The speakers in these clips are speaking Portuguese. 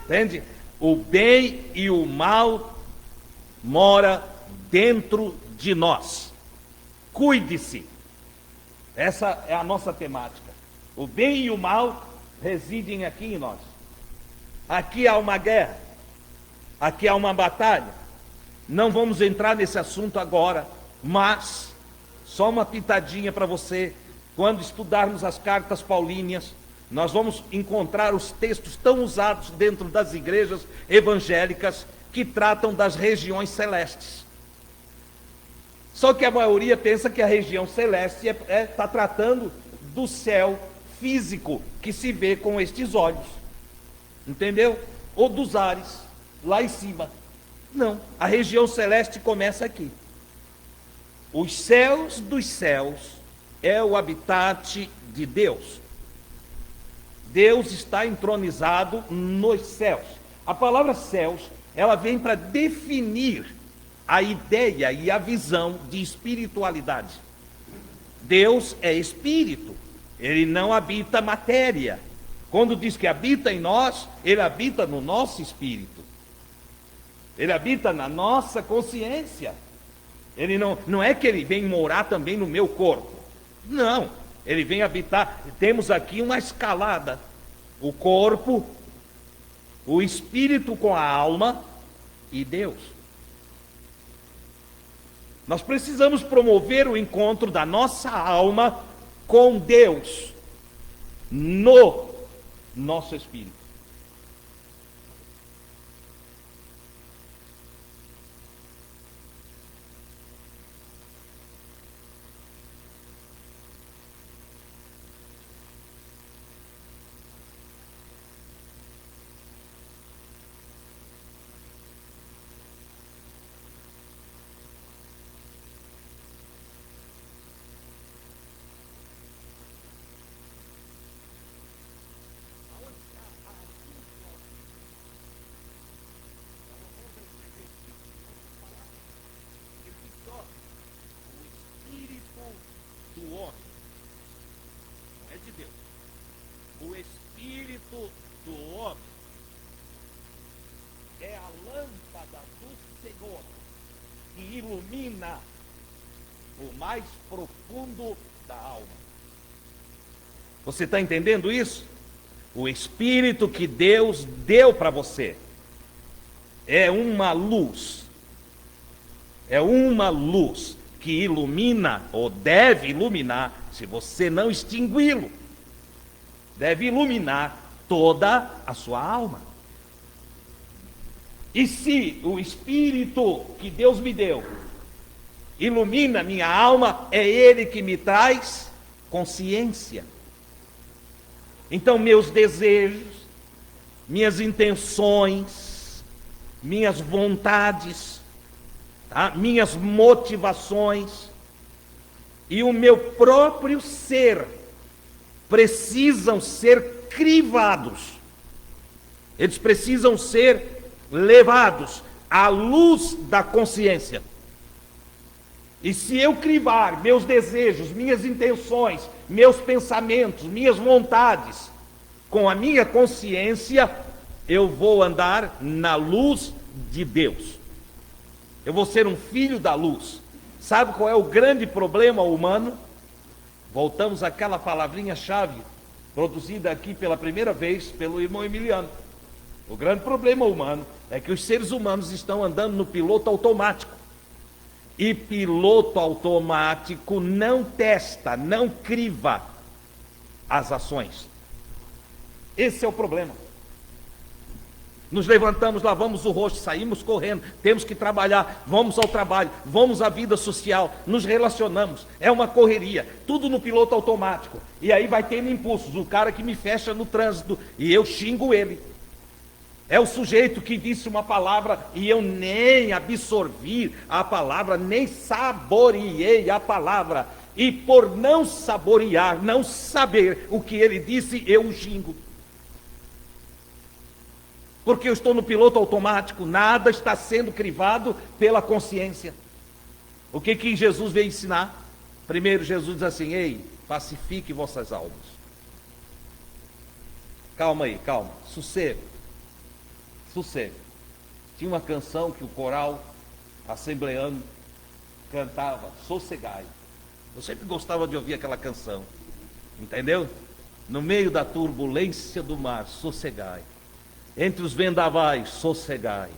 Entende? O bem e o mal mora dentro de nós. Cuide-se. Essa é a nossa temática. O bem e o mal residem aqui em nós. Aqui há uma guerra. Aqui há uma batalha. Não vamos entrar nesse assunto agora, mas só uma pitadinha para você. Quando estudarmos as cartas paulíneas, nós vamos encontrar os textos tão usados dentro das igrejas evangélicas que tratam das regiões celestes. Só que a maioria pensa que a região celeste está tratando do céu físico que se vê com estes olhos, entendeu? Ou dos ares, lá em cima. Não, a região celeste começa aqui. Os céus dos céus é o habitat de Deus. Deus está entronizado nos céus. A palavra céus, ela vem para definir a ideia e a visão de espiritualidade. Deus é espírito, ele não habita matéria. Quando diz que habita em nós, ele habita no nosso espírito. Ele habita na nossa consciência. Ele não é que ele vem morar também no meu corpo. Não, ele vem habitar. Temos aqui uma escalada. O corpo, o espírito com a alma e Deus. Nós precisamos promover o encontro da nossa alma com Deus no nosso espírito. Do homem é de Deus. O espírito do homem é a lâmpada do Senhor que ilumina o mais profundo da alma. Você está entendendo isso? O espírito que Deus deu para você é uma luz. É uma luz que ilumina, ou deve iluminar, se você não extingui-lo, deve iluminar toda a sua alma. E se o Espírito que Deus me deu ilumina minha alma, é Ele que me traz consciência. Então meus desejos, minhas intenções, minhas vontades, minhas motivações e o meu próprio ser precisam ser crivados. Eles precisam ser levados à luz da consciência. E se eu crivar meus desejos, minhas intenções, meus pensamentos, minhas vontades com a minha consciência, eu vou andar na luz de Deus. Eu vou ser um filho da luz. Sabe qual é o grande problema humano? Voltamos àquela palavrinha-chave, produzida aqui pela primeira vez pelo irmão Emiliano. O grande problema humano é que os seres humanos estão andando no piloto automático. E piloto automático não testa, não criva as ações. Esse é o problema. Nos levantamos, lavamos o rosto, saímos correndo, temos que trabalhar, vamos ao trabalho, vamos à vida social, nos relacionamos, é uma correria, tudo no piloto automático. E aí vai tendo impulsos, o cara que me fecha no trânsito e eu xingo ele. É o sujeito que disse uma palavra e eu nem absorvi a palavra, nem saboreei a palavra. E por não saborear, não saber o que ele disse, eu o xingo. Porque eu estou no piloto automático, nada está sendo crivado pela consciência. O que Jesus veio ensinar? Primeiro Jesus diz assim: ei, pacifique vossas almas. Calma aí, calma, sossego. sossego. Tinha uma canção que o coral assembleano cantava, sossegai. Eu sempre gostava de ouvir aquela canção, entendeu? No meio da turbulência do mar, sossegai. Entre os vendavais, sossegai.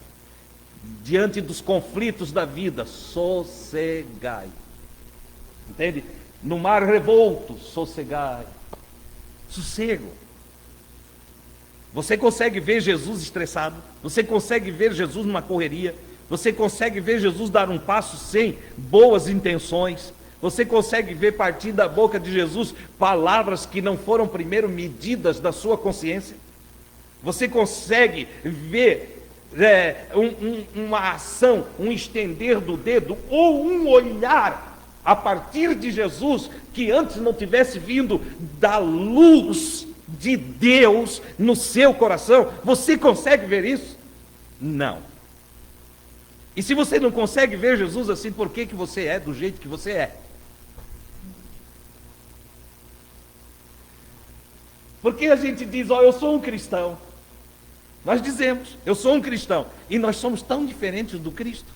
Diante dos conflitos da vida, sossegai. Entende? No mar revolto, sossegai. Sossego. Você consegue ver Jesus estressado? Você consegue ver Jesus numa correria? Você consegue ver Jesus dar um passo sem boas intenções? Você consegue ver partir da boca de Jesus palavras que não foram primeiro medidas da sua consciência? Você consegue ver uma ação, um estender do dedo ou um olhar a partir de Jesus que antes não tivesse vindo da luz de Deus no seu coração? Você consegue ver isso? Não. E se você não consegue ver Jesus assim, por que você é do jeito que você é? Porque a gente diz, eu sou um cristão. Nós dizemos, eu sou um cristão. E nós somos tão diferentes do Cristo.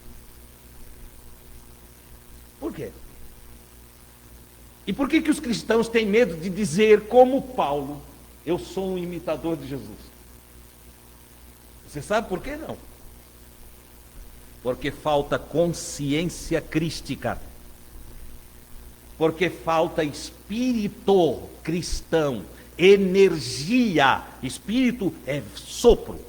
Por quê? E por que os cristãos têm medo de dizer, como Paulo, eu sou um imitador de Jesus? Você sabe por que não? Porque falta consciência crística. Porque falta espírito cristão. Energia. Espírito é sopro.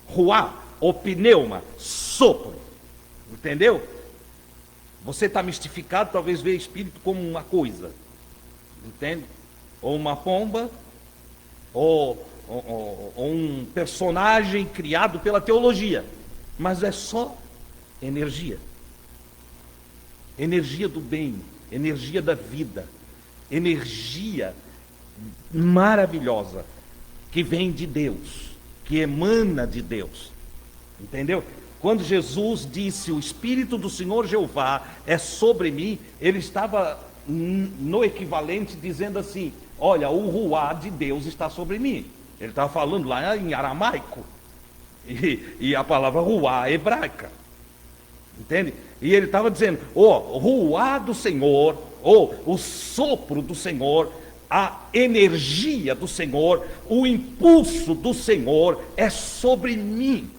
Ruá, ou pneuma, sopro. Entendeu? Você está mistificado, talvez vê espírito como uma coisa. Entende? Ou uma pomba, ou um personagem criado pela teologia. Mas é só energia. Energia do bem, energia da vida. Energia maravilhosa que vem de Deus, que emana de Deus. Entendeu? Quando Jesus disse, o Espírito do Senhor Jeová é sobre mim, ele estava no equivalente dizendo assim, olha, o ruá de Deus está sobre mim. Ele estava falando lá em aramaico, e a palavra ruá é hebraica. Entende? E ele estava dizendo, o ruá do Senhor, o sopro do Senhor, a energia do Senhor, o impulso do Senhor é sobre mim.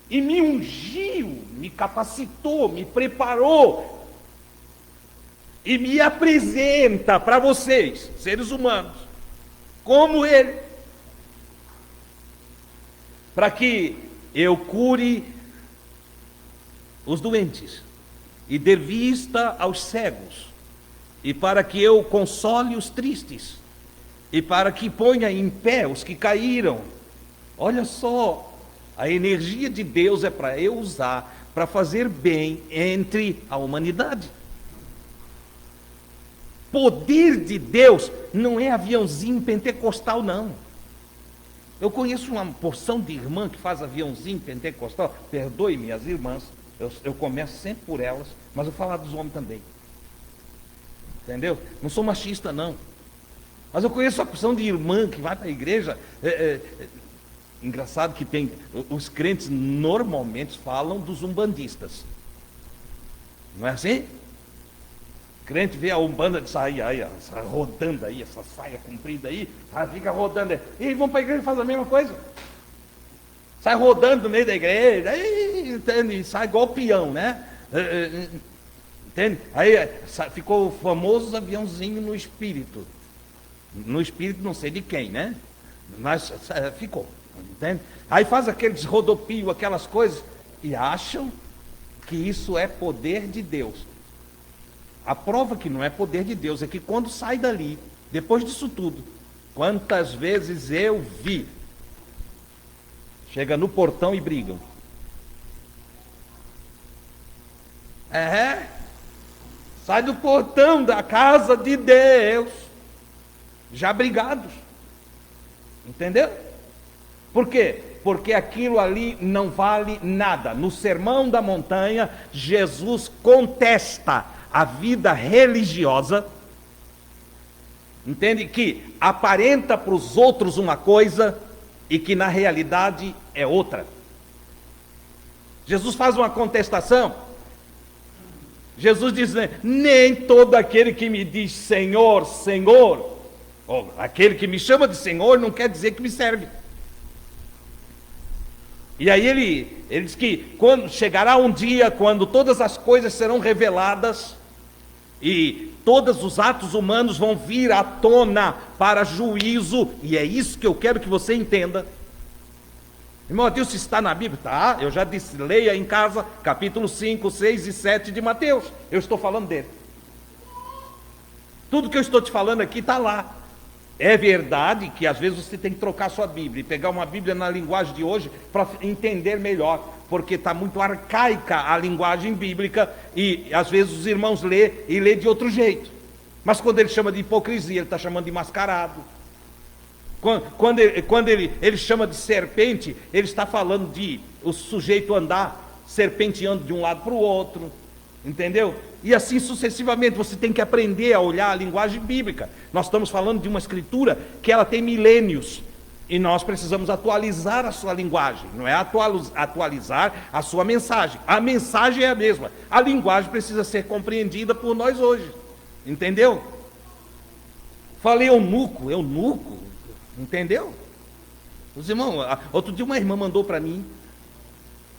E me ungiu, me capacitou, me preparou. E me apresenta para vocês, seres humanos, como Ele. Para que eu cure os doentes e dê vista aos cegos, e para que eu console os tristes, e para que ponha em pé os que caíram. Olha só, a energia de Deus é para eu usar, para fazer bem entre a humanidade. Poder de Deus não é aviãozinho pentecostal, não. Eu conheço uma porção de irmã que faz aviãozinho pentecostal. Perdoe minhas irmãs, eu começo sempre por elas, mas eu vou falar dos homens também. Entendeu? Não sou machista, não. Mas eu conheço uma porção de irmã que vai para a igreja. Engraçado que tem, os crentes normalmente falam dos umbandistas. Não é assim? O crente vê a umbanda de sair aí, rodando aí, essa saia comprida aí, fica rodando. E vão para a igreja e fazem a mesma coisa. Sai rodando no meio da igreja, aí, entende? Sai igual peão, né? Entende? Aí ficou o famoso aviãozinho no espírito. No espírito não sei de quem, né? Mas ficou. Entende? Aí faz aqueles rodopios, aquelas coisas, e acham que isso é poder de Deus. A prova que não é poder de Deus é que quando sai dali, depois disso tudo, quantas vezes eu vi, chega no portão e brigam. Sai do portão da casa de Deus, já brigados. Entendeu? Por quê? Porque aquilo ali não vale nada. No Sermão da Montanha, Jesus contesta a vida religiosa Entende? Que aparenta para os outros uma coisa e que na realidade é outra. Jesus faz uma contestação. Jesus diz, né, nem todo aquele que me diz Senhor, Senhor, ou aquele que me chama de Senhor, não quer dizer que me serve. E aí ele diz que quando chegará um dia quando todas as coisas serão reveladas e todos os atos humanos vão vir à tona para juízo, e é isso que eu quero que você entenda. Irmão, Deus está na Bíblia? Tá, eu já disse, leia em casa, capítulo 5, 6 e 7 de Mateus. Eu estou falando dele. Tudo que eu estou te falando aqui está lá. É verdade que às vezes você tem que trocar sua Bíblia e pegar uma Bíblia na linguagem de hoje para entender melhor, porque está muito arcaica a linguagem bíblica e às vezes os irmãos lê e lê de outro jeito. Mas quando ele chama de hipocrisia, ele está chamando de mascarado. Quando ele chama de serpente, ele está falando de o sujeito andar serpenteando de um lado para o outro, entendeu? E assim sucessivamente, você tem que aprender a olhar a linguagem bíblica. Nós estamos falando de uma escritura que ela tem milênios, e nós precisamos atualizar a sua linguagem, não é atualizar a sua mensagem. A mensagem é a mesma, a linguagem precisa ser compreendida por nós hoje, entendeu? Falei eunuco, entendeu? Os irmãos, outro dia uma irmã mandou para mim,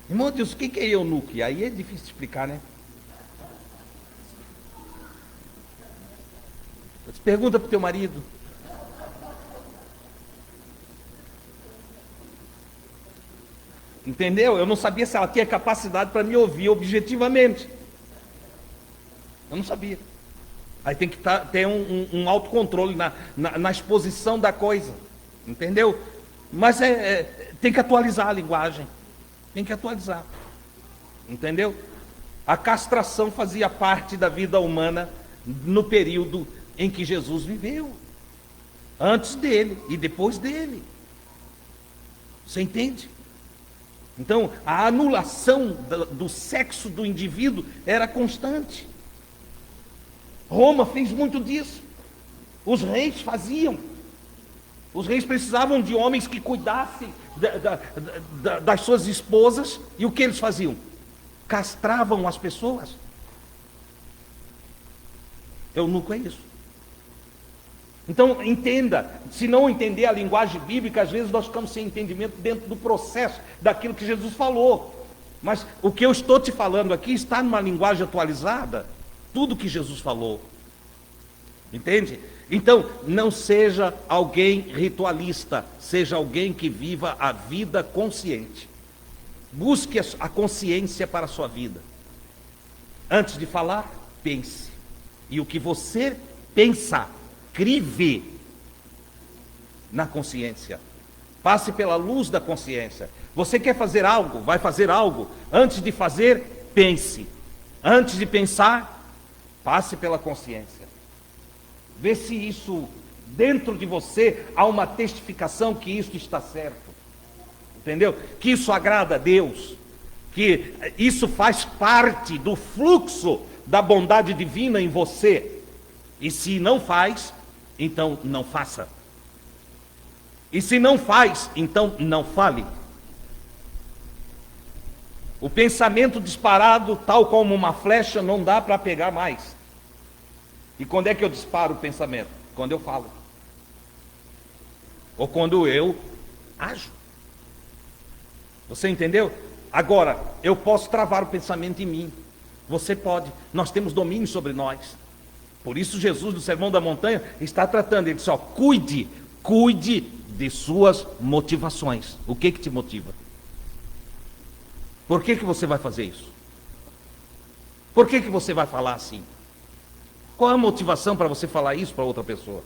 irmão Deus, o que é eunuco? E aí é difícil de explicar, né? Pergunta para o teu marido. Entendeu? Eu não sabia se ela tinha capacidade para me ouvir objetivamente. Eu não sabia. Aí tem que ter um autocontrole na exposição da coisa. Entendeu? Mas tem que atualizar a linguagem. Tem que atualizar. Entendeu? A castração fazia parte da vida humana no período em que Jesus viveu. Antes dele e depois dele. Você entende? Então, a anulação do sexo do indivíduo era constante. Roma fez muito disso. Os reis faziam. Os reis precisavam de homens que cuidassem das suas esposas. E o que eles faziam? Castravam as pessoas. Eunuco é isso. Então, entenda, se não entender a linguagem bíblica, às vezes nós ficamos sem entendimento dentro do processo daquilo que Jesus falou. Mas o que eu estou te falando aqui está numa linguagem atualizada, tudo que Jesus falou. Entende? Então, não seja alguém ritualista, seja alguém que viva a vida consciente. Busque a consciência para a sua vida. Antes de falar, pense. E o que você pensa, crive na consciência. Passe pela luz da consciência. Você quer fazer algo, vai fazer algo. Antes de fazer, pense. Antes de pensar, passe pela consciência. Vê se isso, dentro de você, há uma testificação que isso está certo. Entendeu? Que isso agrada a Deus. Que isso faz parte do fluxo da bondade divina em você. E se não faz, então não faça. E se não faz, então não fale. O pensamento disparado, tal como uma flecha, não dá para pegar mais. E quando é que eu disparo o pensamento? Quando eu falo. Ou quando eu ajo. Você entendeu? Agora, eu posso travar o pensamento em mim. Você pode. Nós temos domínio sobre nós. Por isso Jesus, no Sermão da Montanha, está tratando. Ele diz, ó, cuide de suas motivações. O que te motiva? Por que você vai fazer isso? Por que você vai falar assim? Qual é a motivação para você falar isso para outra pessoa?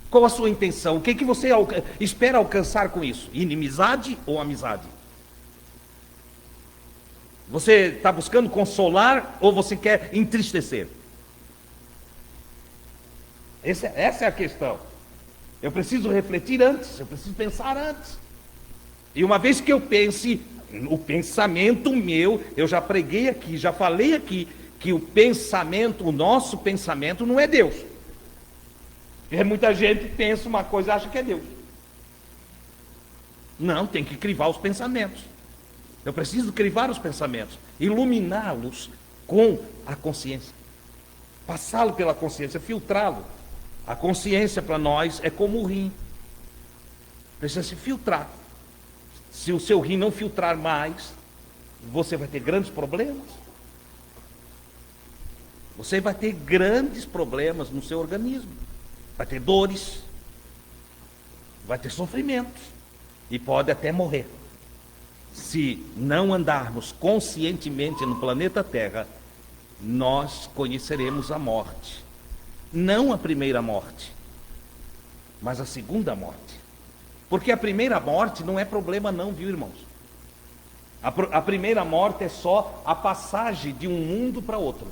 Qual a sua intenção? O que você espera alcançar com isso? Inimizade ou amizade? Você está buscando consolar ou você quer entristecer? Essa é a questão. Eu preciso refletir antes, eu preciso pensar antes. E uma vez que eu pense, o pensamento meu, eu já preguei aqui, já falei aqui, que o pensamento, o nosso pensamento não é Deus. Porque muita gente pensa uma coisa e acha que é Deus. Não, tem que crivar os pensamentos. Eu preciso crivar os pensamentos, iluminá-los com a consciência, passá-lo pela consciência, filtrá-lo. A consciência para nós é como o rim, precisa se filtrar. Se o seu rim não filtrar mais, você vai ter grandes problemas. Você vai ter grandes problemas no seu organismo. Vai ter dores, vai ter sofrimentos e pode até morrer. Se não andarmos conscientemente no planeta Terra, nós conheceremos a morte. Não a primeira morte, mas a segunda morte. Porque a primeira morte não é problema não, viu, irmãos? A primeira morte é só a passagem de um mundo para outro.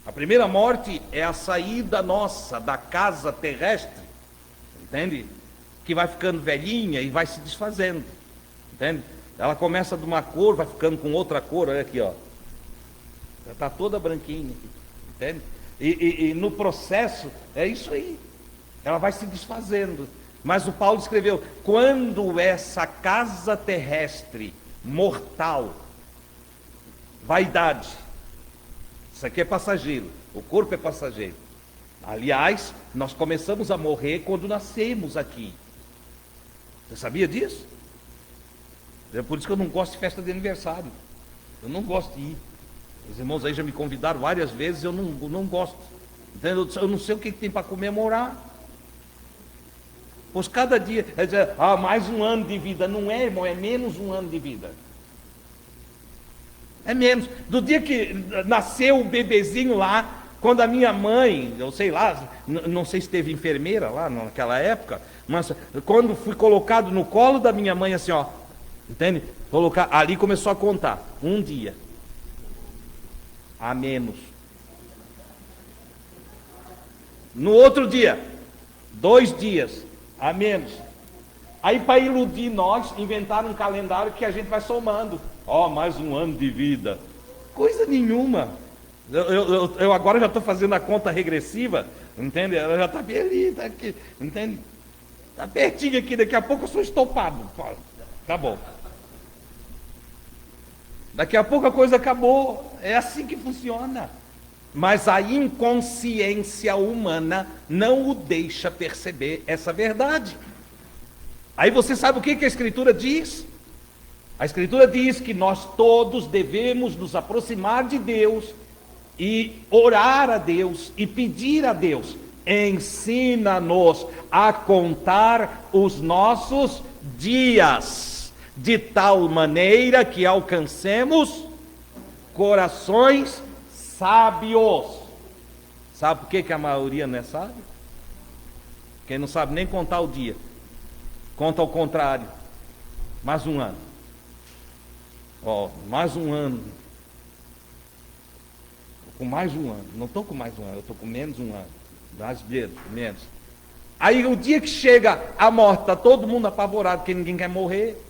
A primeira morte é a saída nossa da casa terrestre, entende? Que vai ficando velhinha e vai se desfazendo, entende? Ela começa de uma cor, vai ficando com outra cor, olha aqui, ó. Já está toda branquinha, entende? E no processo é isso aí. Ela vai se desfazendo. Mas o Paulo escreveu: quando essa casa terrestre mortal, vaidade, isso aqui é passageiro, o corpo é passageiro. Aliás, nós começamos a morrer quando nascemos aqui. Você sabia disso? É por isso que eu não gosto de festa de aniversário. Eu não gosto de ir. Os irmãos aí já me convidaram várias vezes, eu não gosto. Entendeu? Eu não sei o que tem para comemorar. Pois cada dia, é dizer, mais um ano de vida. Não é, irmão, é menos um ano de vida. É menos. Do dia que nasceu o bebezinho lá, quando a minha mãe, eu sei lá, não sei se teve enfermeira lá naquela época, mas quando fui colocado no colo da minha mãe, assim, ó, entende? Ali começou a contar, um dia a menos. No outro dia, 2 dias a menos. Aí, para iludir nós, inventaram um calendário que a gente vai somando. Mais um ano de vida. Coisa nenhuma. Eu agora já estou fazendo a conta regressiva, entende? Ela já está bem ali, está aqui, entende? Está pertinho aqui, daqui a pouco eu sou estopado. Tá bom. Daqui a pouco a coisa acabou. É assim que funciona. Mas a inconsciência humana não o deixa perceber essa verdade. Aí você sabe o que a Escritura diz? A Escritura diz que nós todos devemos nos aproximar de Deus e orar a Deus e pedir a Deus: ensina-nos a contar os nossos dias, de tal maneira que alcancemos corações sábios. Sabe por que a maioria não é sábio? Quem não sabe nem contar o dia, conta ao contrário. Mais um ano. Mais um ano. Estou com mais um ano. Não estou com mais um ano, eu estou com menos um ano. Menos. Aí o dia que chega a morte, está todo mundo apavorado, porque ninguém quer morrer.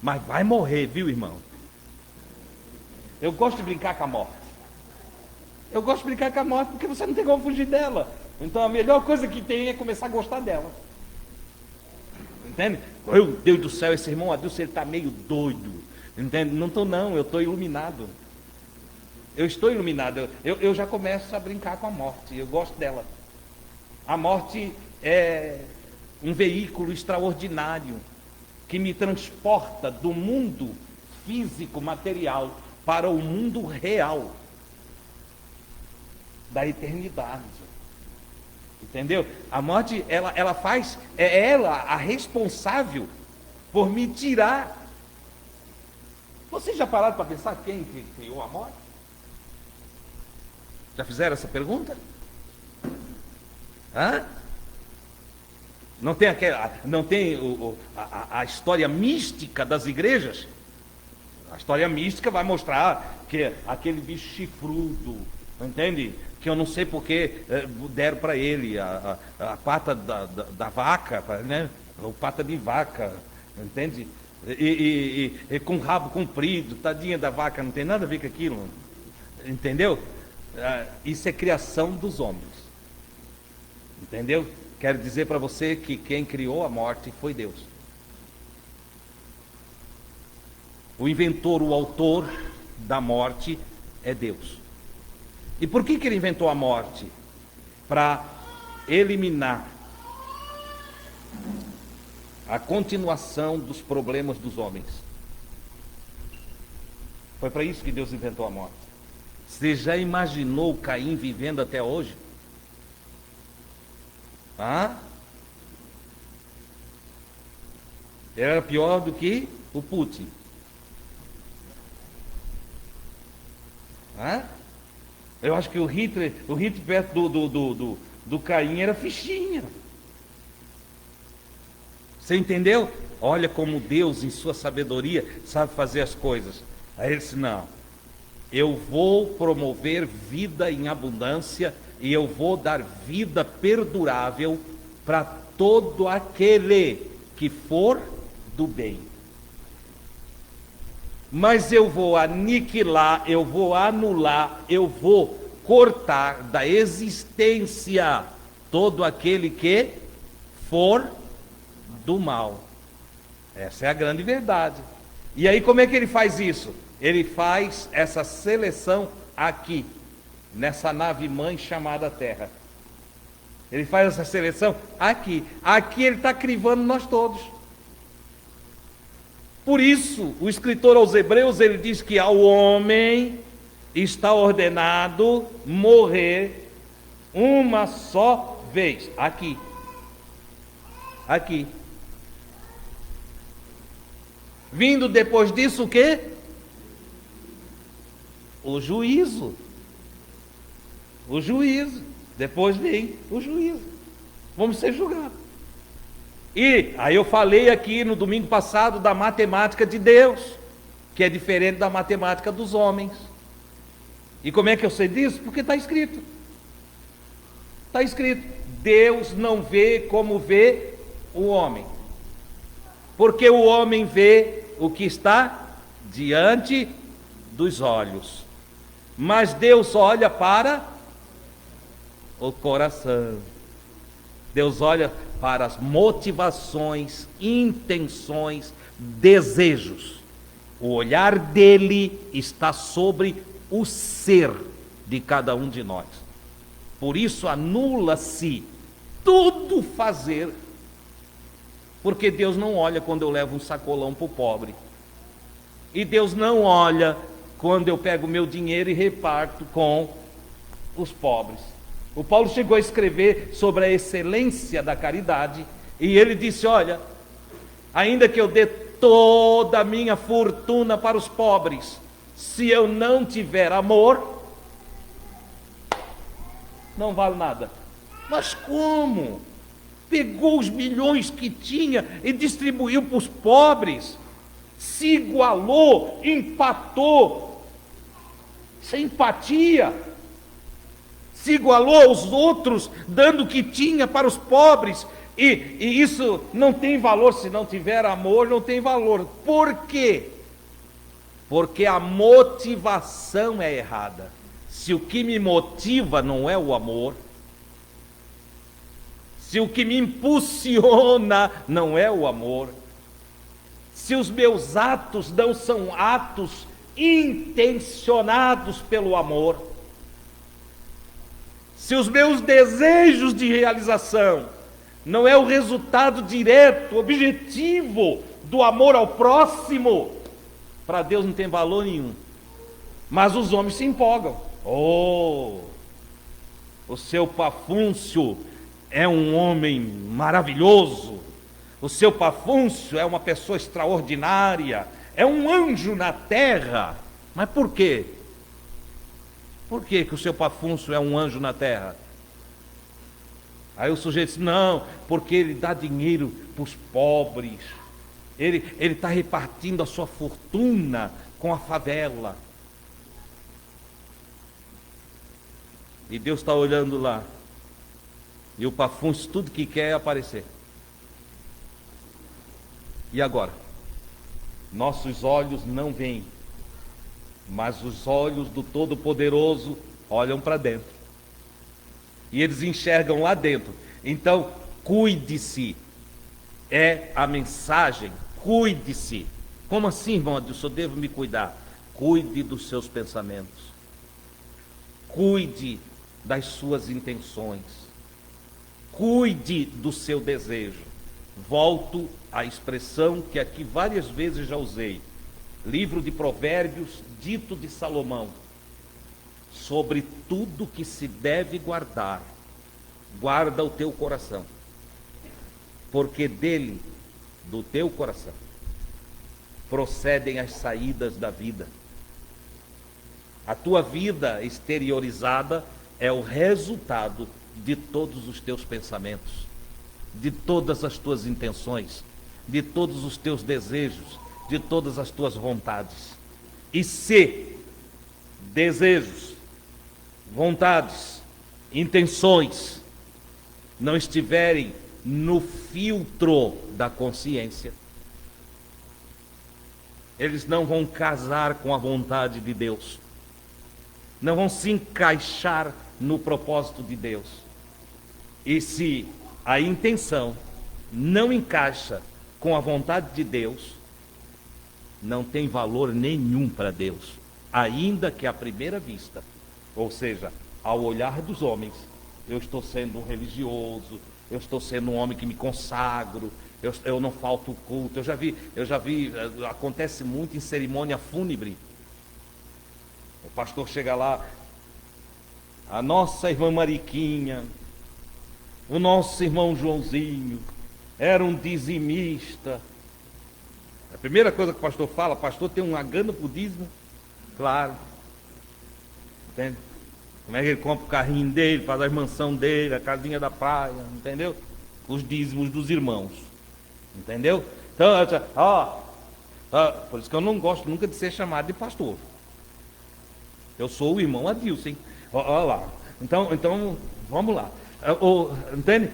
Mas vai morrer, viu, irmão? Eu gosto de brincar com a morte. Eu gosto de brincar com a morte porque você não tem como fugir dela. Então a melhor coisa que tem é começar a gostar dela. Entende? Meu Deus do céu, esse irmão Adilson, ele está meio doido. Entende? Não estou não, eu estou iluminado. Eu estou iluminado. Eu já começo a brincar com a morte. Eu gosto dela. A morte é um veículo extraordinário que me transporta do mundo físico, material, para o mundo real da eternidade. Entendeu? A morte, ela faz, é ela a responsável por me tirar. Vocês já pararam para pensar quem criou a morte? Já fizeram essa pergunta? Não tem a história mística das igrejas? A história mística vai mostrar que aquele bicho chifrudo, entende? Que eu não sei porque deram para ele a pata da vaca, né? O pata de vaca, entende? E com rabo comprido, tadinha da vaca, não tem nada a ver com aquilo, entendeu? Isso é criação dos homens. Entendeu? Quero dizer para você que quem criou a morte foi Deus. O inventor, o autor da morte é Deus. E por que ele inventou a morte? Para eliminar a continuação dos problemas dos homens. Foi para isso que Deus inventou a morte. Você já imaginou Caim vivendo até hoje? Era pior do que o Putin. Eu acho que o Hitler perto do Caim era fichinha. Você entendeu? Olha como Deus, em sua sabedoria, sabe fazer as coisas. Aí ele disse: não, eu vou promover vida em abundância e eu vou dar vida perdurável para todo aquele que for do bem. Mas eu vou aniquilar, eu vou anular, eu vou cortar da existência todo aquele que for do mal. Essa é a grande verdade. E aí como é que ele faz isso? Ele faz essa seleção aqui, nessa nave mãe chamada Terra. Ele faz essa seleção aqui. Aqui ele está crivando nós todos. Por isso, o escritor aos Hebreus, ele diz que ao homem está ordenado morrer uma só vez. Aqui. Aqui. Vindo depois disso o quê? O juízo. O juízo. Depois vem o juízo. Vamos ser julgados. E aí eu falei aqui no domingo passado da matemática de Deus, que é diferente da matemática dos homens. E como é que eu sei disso? Porque está escrito. Está escrito. Deus não vê como vê o homem. Porque o homem vê o que está diante dos olhos. Mas Deus olha para o coração. Deus olha para as motivações, intenções, desejos. O olhar dele está sobre o ser de cada um de nós. Por isso anula-se tudo fazer, porque Deus não olha quando eu levo um sacolão para o pobre. E Deus não olha quando eu pego meu dinheiro e reparto com os pobres. O Paulo chegou a escrever sobre a excelência da caridade, e ele disse: olha, ainda que eu dê toda a minha fortuna para os pobres, se eu não tiver amor, não vale nada. Mas como? Pegou os milhões que tinha e distribuiu para os pobres, se igualou, empatou, sem empatia. Se igualou aos outros, dando o que tinha para os pobres, e isso não tem valor. Se não tiver amor, não tem valor. Por quê? Porque a motivação é errada. Se o que me motiva não é o amor, se o que me impulsiona não é o amor, se os meus atos não são atos intencionados pelo amor, se os meus desejos de realização não é o resultado direto, objetivo do amor ao próximo, para Deus não tem valor nenhum. Mas os homens se empolgam. Oh, o seu Pafúncio é um homem maravilhoso, o seu Pafúncio é uma pessoa extraordinária, é um anjo na terra. Mas por quê? Por que o seu Pafúncio é um anjo na terra? Aí o sujeito diz: não, porque ele dá dinheiro para os pobres, ele está repartindo a sua fortuna com a favela. E Deus está olhando lá, e o Pafúncio tudo que quer é aparecer. E agora? Nossos olhos não veem, mas os olhos do Todo-Poderoso olham para dentro. E eles enxergam lá dentro. Então, cuide-se. É a mensagem, cuide-se. Como assim, irmão Adilson, eu devo me cuidar? Cuide dos seus pensamentos. Cuide das suas intenções. Cuide do seu desejo. Volto à expressão que aqui várias vezes já usei. Livro de Provérbios, dito de Salomão. Sobre tudo que se deve guardar, guarda o teu coração. Porque dele, do teu coração, procedem as saídas da vida. A tua vida exteriorizada é o resultado de todos os teus pensamentos, de todas as tuas intenções, de todos os teus desejos, de todas as tuas vontades. E se desejos, vontades, intenções não estiverem no filtro da consciência, eles não vão casar com a vontade de Deus, não vão se encaixar no propósito de Deus. E se a intenção não encaixa com a vontade de Deus, não tem valor nenhum para Deus, ainda que à primeira vista, ou seja, ao olhar dos homens, eu estou sendo um religioso, eu estou sendo um homem que me consagro, eu não falto culto. Eu já vi, acontece muito em cerimônia fúnebre. O pastor chega lá, a nossa irmã Mariquinha, o nosso irmão Joãozinho, era um dizimista. A primeira coisa que o pastor fala, pastor tem uma gana por dízimo? Claro. Entende? Como é que ele compra o carrinho dele, faz as mansão dele, a casinha da praia, entendeu? Os dízimos dos irmãos. Entendeu? Então, por isso que eu não gosto nunca de ser chamado de pastor. Eu sou o irmão Adilson, hein? Olha lá. Então, vamos lá. Entende?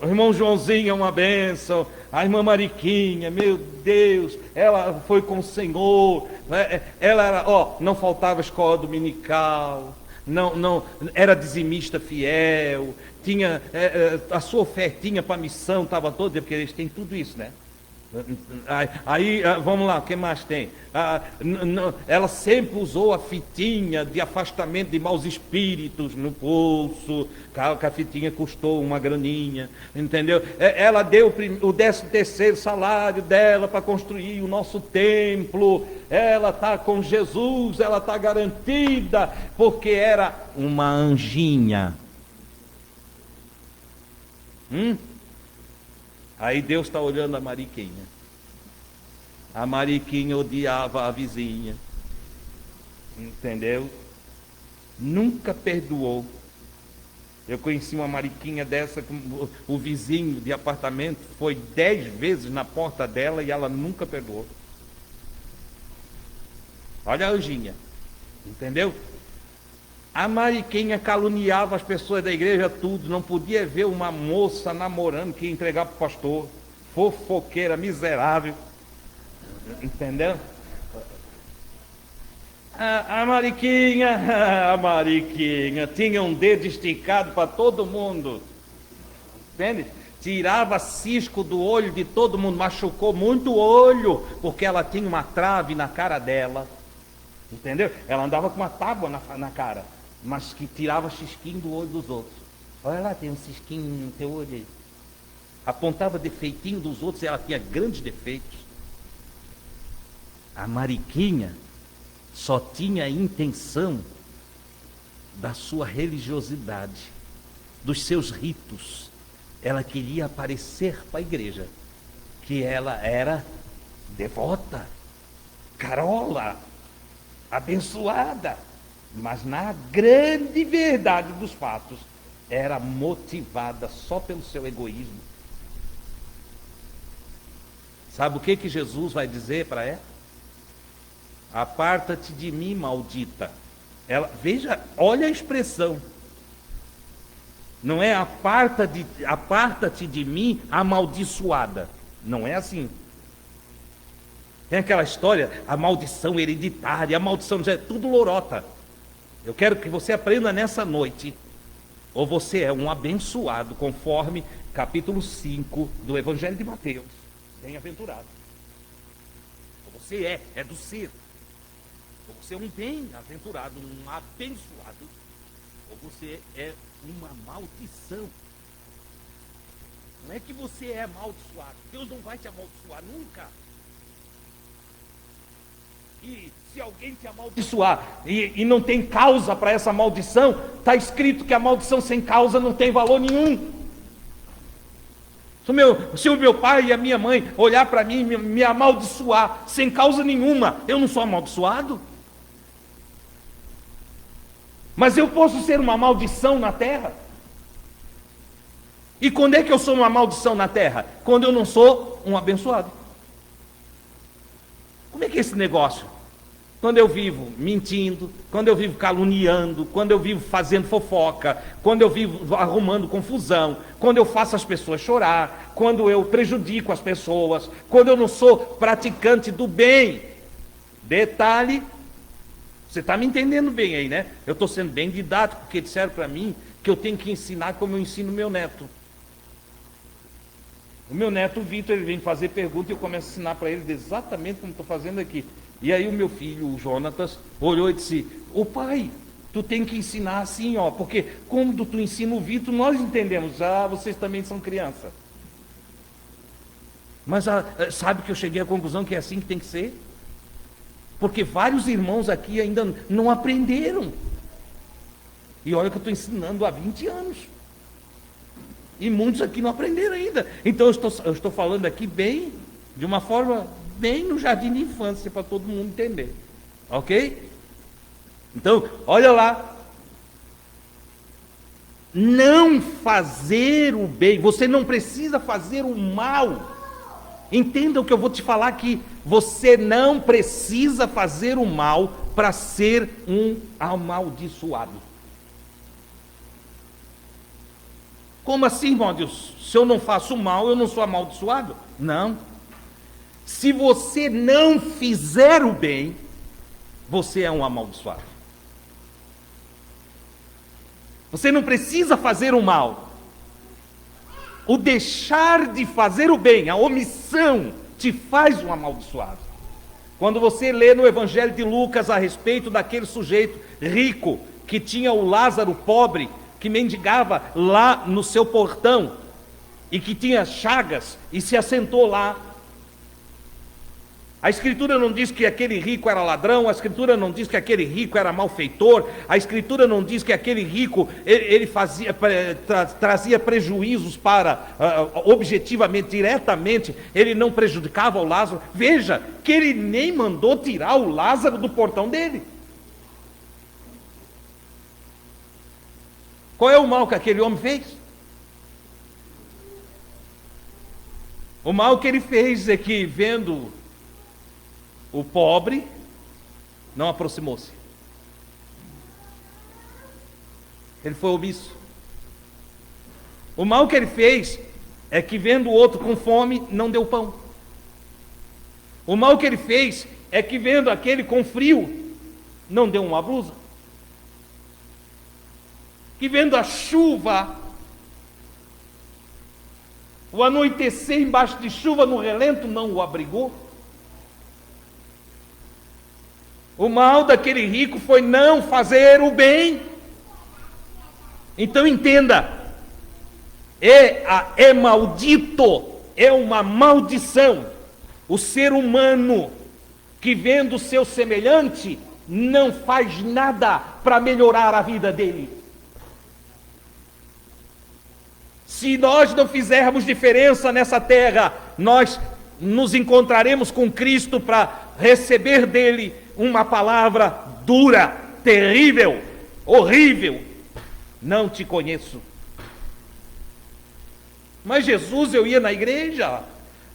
O irmão Joãozinho é uma bênção, a irmã Mariquinha, meu Deus, ela foi com o Senhor, né? Ela era, não faltava escola dominical, não era dizimista fiel, tinha a sua ofertinha para a missão, estava toda, porque eles têm tudo isso, né? Aí, vamos lá, o que mais tem? Ela sempre usou a fitinha de afastamento de maus espíritos no pulso, que a fitinha custou uma graninha, entendeu? Ela deu o 13º salário dela para construir o nosso templo. Ela está com Jesus, ela está garantida, porque era uma anjinha. Aí Deus está olhando a Mariquinha. A Mariquinha odiava a vizinha. Entendeu? Nunca perdoou. Eu conheci uma Mariquinha dessa, o vizinho de apartamento foi 10 vezes na porta dela e ela nunca perdoou. Olha a anjinha. Entendeu? A Mariquinha caluniava as pessoas da igreja, tudo. Não podia ver uma moça namorando que ia entregar para o pastor. Fofoqueira, miserável. Entendeu? A Mariquinha tinha um dedo esticado para todo mundo. Entende? Tirava cisco do olho de todo mundo. Machucou muito o olho, porque ela tinha uma trave na cara dela. Entendeu? Ela andava com uma tábua na cara, mas que tirava cisquinho do olho dos outros. Olha lá, tem um cisquinho no teu olho aí. Apontava defeitinho dos outros e ela tinha grandes defeitos. A Mariquinha só tinha a intenção da sua religiosidade, dos seus ritos. Ela queria aparecer para a igreja que ela era devota, carola, abençoada, mas na grande verdade dos fatos era motivada só pelo seu egoísmo. Sabe o que Jesus vai dizer para ela? Aparta-te de mim, maldita. Veja, olha a expressão. Não é aparta-te de mim, amaldiçoada. Não é assim. Tem aquela história, a maldição hereditária, a maldição, é tudo lorota. Eu quero que você aprenda nessa noite ou você é um abençoado, conforme capítulo 5 do Evangelho de Mateus. Bem-aventurado. Ou você é do ser. Ou você é um bem-aventurado, um abençoado, ou você é uma maldição. Não é que você é amaldiçoado. Deus não vai te amaldiçoar nunca. E se alguém te amaldiçoar e não tem causa para essa maldição, está escrito que a maldição sem causa não tem valor nenhum. Se o meu pai e a minha mãe olhar para mim e me amaldiçoar sem causa nenhuma, eu não sou amaldiçoado? Mas eu posso ser uma maldição na terra? E quando é que eu sou uma maldição na terra? Quando eu não sou um abençoado. Como é que é esse negócio? Quando eu vivo mentindo, quando eu vivo caluniando, quando eu vivo fazendo fofoca, quando eu vivo arrumando confusão, quando eu faço as pessoas chorar, quando eu prejudico as pessoas, quando eu não sou praticante do bem. Detalhe, você está me entendendo bem aí, né? Eu estou sendo bem didático, porque disseram para mim que eu tenho que ensinar como eu ensino meu neto. O meu neto Vitor, ele vem fazer pergunta e eu começo a ensinar para ele exatamente como estou fazendo aqui. E aí o meu filho, o Jonatas, olhou e disse: ô pai, tu tem que ensinar assim, ó, porque quando tu ensina o Vitor, nós entendemos. Vocês também são criança. Mas sabe que eu cheguei à conclusão que é assim que tem que ser? Porque vários irmãos aqui ainda não aprenderam. E olha que eu estou ensinando há 20 anos. E muitos aqui não aprenderam ainda. Então eu estou falando aqui bem, de uma forma bem no jardim de infância, para todo mundo entender. Ok? Então, olha lá. Não fazer o bem. Você não precisa fazer o mal. Entenda o que eu vou te falar aqui. Você não precisa fazer o mal para ser um amaldiçoado. Como assim, irmão Deus? Se eu não faço mal, eu não sou amaldiçoado? Não. Se você não fizer o bem, você é um amaldiçoado. Você não precisa fazer o mal. O deixar de fazer o bem, a omissão, te faz um amaldiçoado. Quando você lê no Evangelho de Lucas a respeito daquele sujeito rico que tinha o Lázaro pobre, que mendigava lá no seu portão e que tinha chagas e se assentou lá. A Escritura não diz que aquele rico era ladrão, a Escritura não diz que aquele rico era malfeitor, a Escritura não diz que aquele rico ele trazia prejuízos para, objetivamente, diretamente, ele não prejudicava o Lázaro. Veja que ele nem mandou tirar o Lázaro do portão dele. Qual é o mal que aquele homem fez? O mal que ele fez é que, vendo o pobre, não aproximou-se. Ele foi omisso. O mal que ele fez é que, vendo o outro com fome, não deu pão. O mal que ele fez é que, vendo aquele com frio, não deu uma blusa. Que vendo a chuva, o anoitecer embaixo de chuva no relento, não o abrigou. O mal daquele rico foi não fazer o bem. Então entenda, é maldito, é uma maldição o ser humano que, vendo o seu semelhante, não faz nada para melhorar a vida dele. Se nós não fizermos diferença nessa terra, nós nos encontraremos com Cristo para receber dele uma palavra dura, terrível, horrível: não te conheço. Mas Jesus, eu ia na igreja.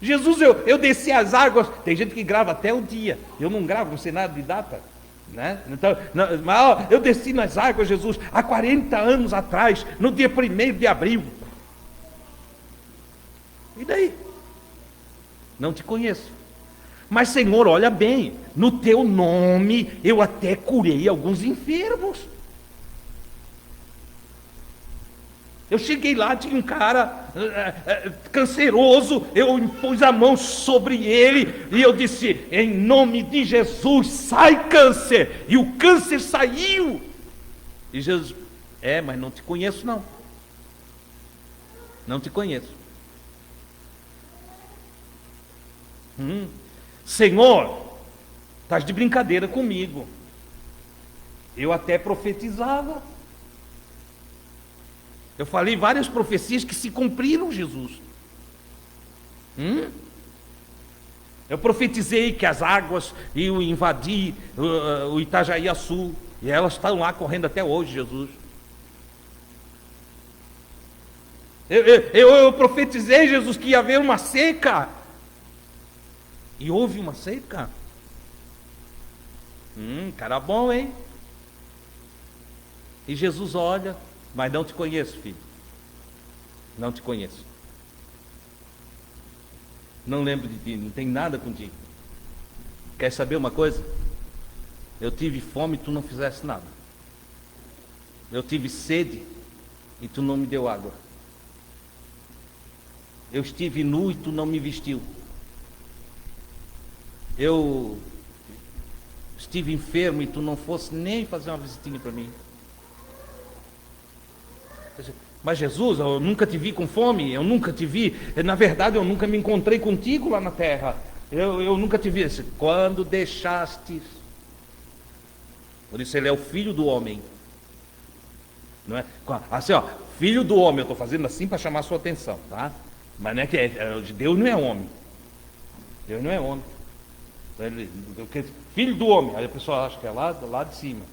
Jesus, eu desci as águas. Tem gente que grava até o dia. Eu não gravo, não sei nada de data, né? Então, mas eu desci nas águas, Jesus, há 40 anos atrás, no dia 1º de abril. E daí? Não te conheço. Mas, Senhor, olha bem, no teu nome eu até curei alguns enfermos. Eu cheguei lá, tinha um cara canceroso, eu pus a mão sobre ele e eu disse: em nome de Jesus, sai câncer! E o câncer saiu. E Jesus: mas não te conheço não. Não te conheço. Senhor, estás de brincadeira comigo. Eu até profetizava. Eu falei várias profecias que se cumpriram, Jesus. Eu profetizei que as águas iam invadir o Itajaí-Açu, e elas estão lá correndo até hoje, Jesus. Eu profetizei, Jesus, que ia haver uma seca. E houve uma seca. Cara bom, hein? E Jesus olha: mas não te conheço, filho. Não te conheço. Não lembro de ti, não tem nada contigo. Quer saber uma coisa? Eu tive fome e tu não fizeste nada. Eu tive sede e tu não me deu água. Eu estive nu e tu não me vestiu. Eu estive enfermo e tu não fosse nem fazer uma visitinha para mim. Mas Jesus, eu nunca te vi com fome, eu nunca te vi, na verdade eu nunca me encontrei contigo lá na terra, eu nunca te vi. Quando deixastes, por isso ele é o filho do homem, não é? Assim, ó, filho do homem, eu estou fazendo assim para chamar a sua atenção, tá? Mas não é que Deus não é homem, Deus não é homem, filho do homem, aí a pessoa acha que é lá de cima.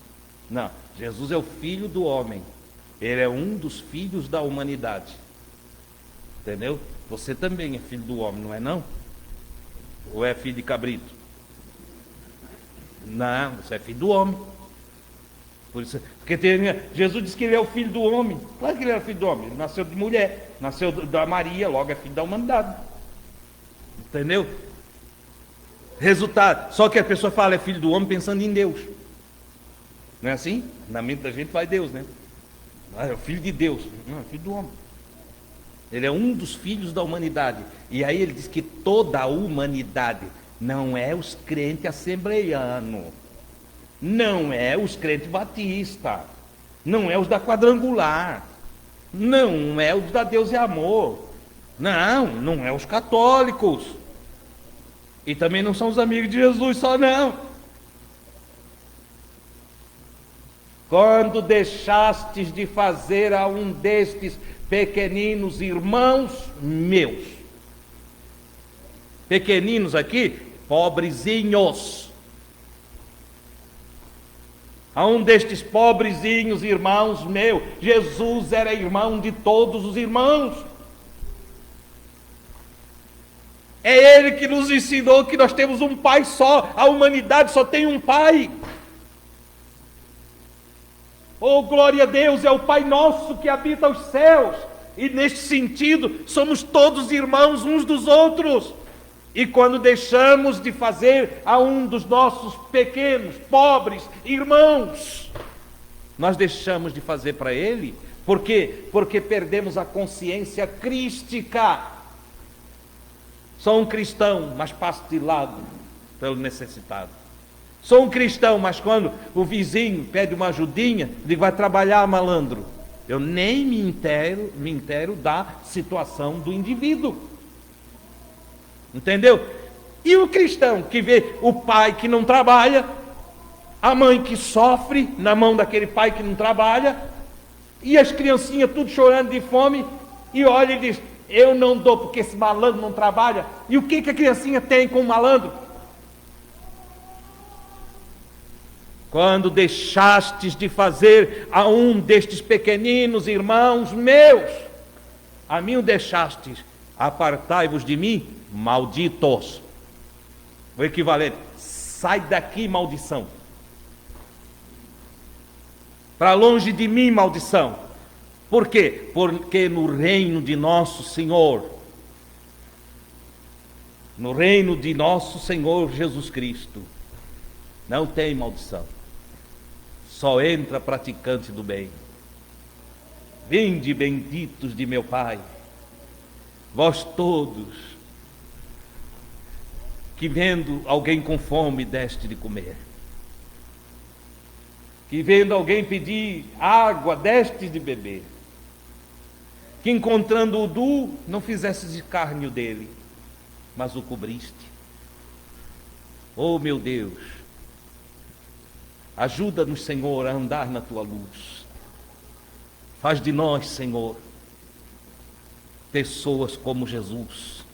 Não, Jesus é o filho do homem. Ele é um dos filhos da humanidade. Entendeu? Você também é filho do homem, não é não? Ou é filho de cabrito? Não, você é filho do homem. Por isso, porque Jesus disse que ele é o filho do homem. Claro que ele era filho do homem. Ele nasceu de mulher, nasceu da Maria, logo é filho da humanidade. Entendeu? Resultado. Só que a pessoa fala é filho do homem pensando em Deus. Não é assim? Na mente da gente vai Deus, né? É o filho de Deus. Não, é filho do homem. Ele é um dos filhos da humanidade. E aí ele diz que toda a humanidade, não é os crentes assembleianos, não é os crentes batistas, não é os da quadrangular, não é os da Deus e Amor, não é os católicos, e também não são os amigos de Jesus só não. Quando deixastes de fazer a um destes pequeninos irmãos meus. Pequeninos aqui, pobrezinhos. A um destes pobrezinhos irmãos meus. Jesus era irmão de todos os irmãos. É Ele que nos ensinou que nós temos um Pai só. A humanidade só tem um Pai. Oh, glória a Deus, é o Pai nosso que habita os céus. E neste sentido, somos todos irmãos uns dos outros. E quando deixamos de fazer a um dos nossos pequenos, pobres irmãos, nós deixamos de fazer para ele. Por quê? Porque perdemos a consciência crística. Sou um cristão, mas passo de lado pelo necessitado. Sou um cristão, mas quando o vizinho pede uma ajudinha, digo: vai trabalhar, malandro. Eu nem me inteiro da situação do indivíduo. Entendeu? E o cristão que vê o pai que não trabalha, a mãe que sofre na mão daquele pai que não trabalha, e as criancinhas tudo chorando de fome, e olha e diz: eu não dou porque esse malandro não trabalha. E o que a criancinha tem com o malandro? Quando deixastes de fazer a um destes pequeninos irmãos meus, a mim o deixastes, apartai-vos de mim, malditos. O equivalente: sai daqui, maldição. Para longe de mim, maldição. Por quê? Porque no reino de nosso Senhor, no reino de nosso Senhor Jesus Cristo, não tem maldição. Só entra praticante do bem. Vinde, benditos de meu Pai, vós todos, que vendo alguém com fome deste de comer, que vendo alguém pedir água deste de beber, que encontrando o nu, não fizeste de carne o dele, mas o cobriste. Oh meu Deus, ajuda-nos, Senhor, a andar na tua luz. Faz de nós, Senhor, pessoas como Jesus,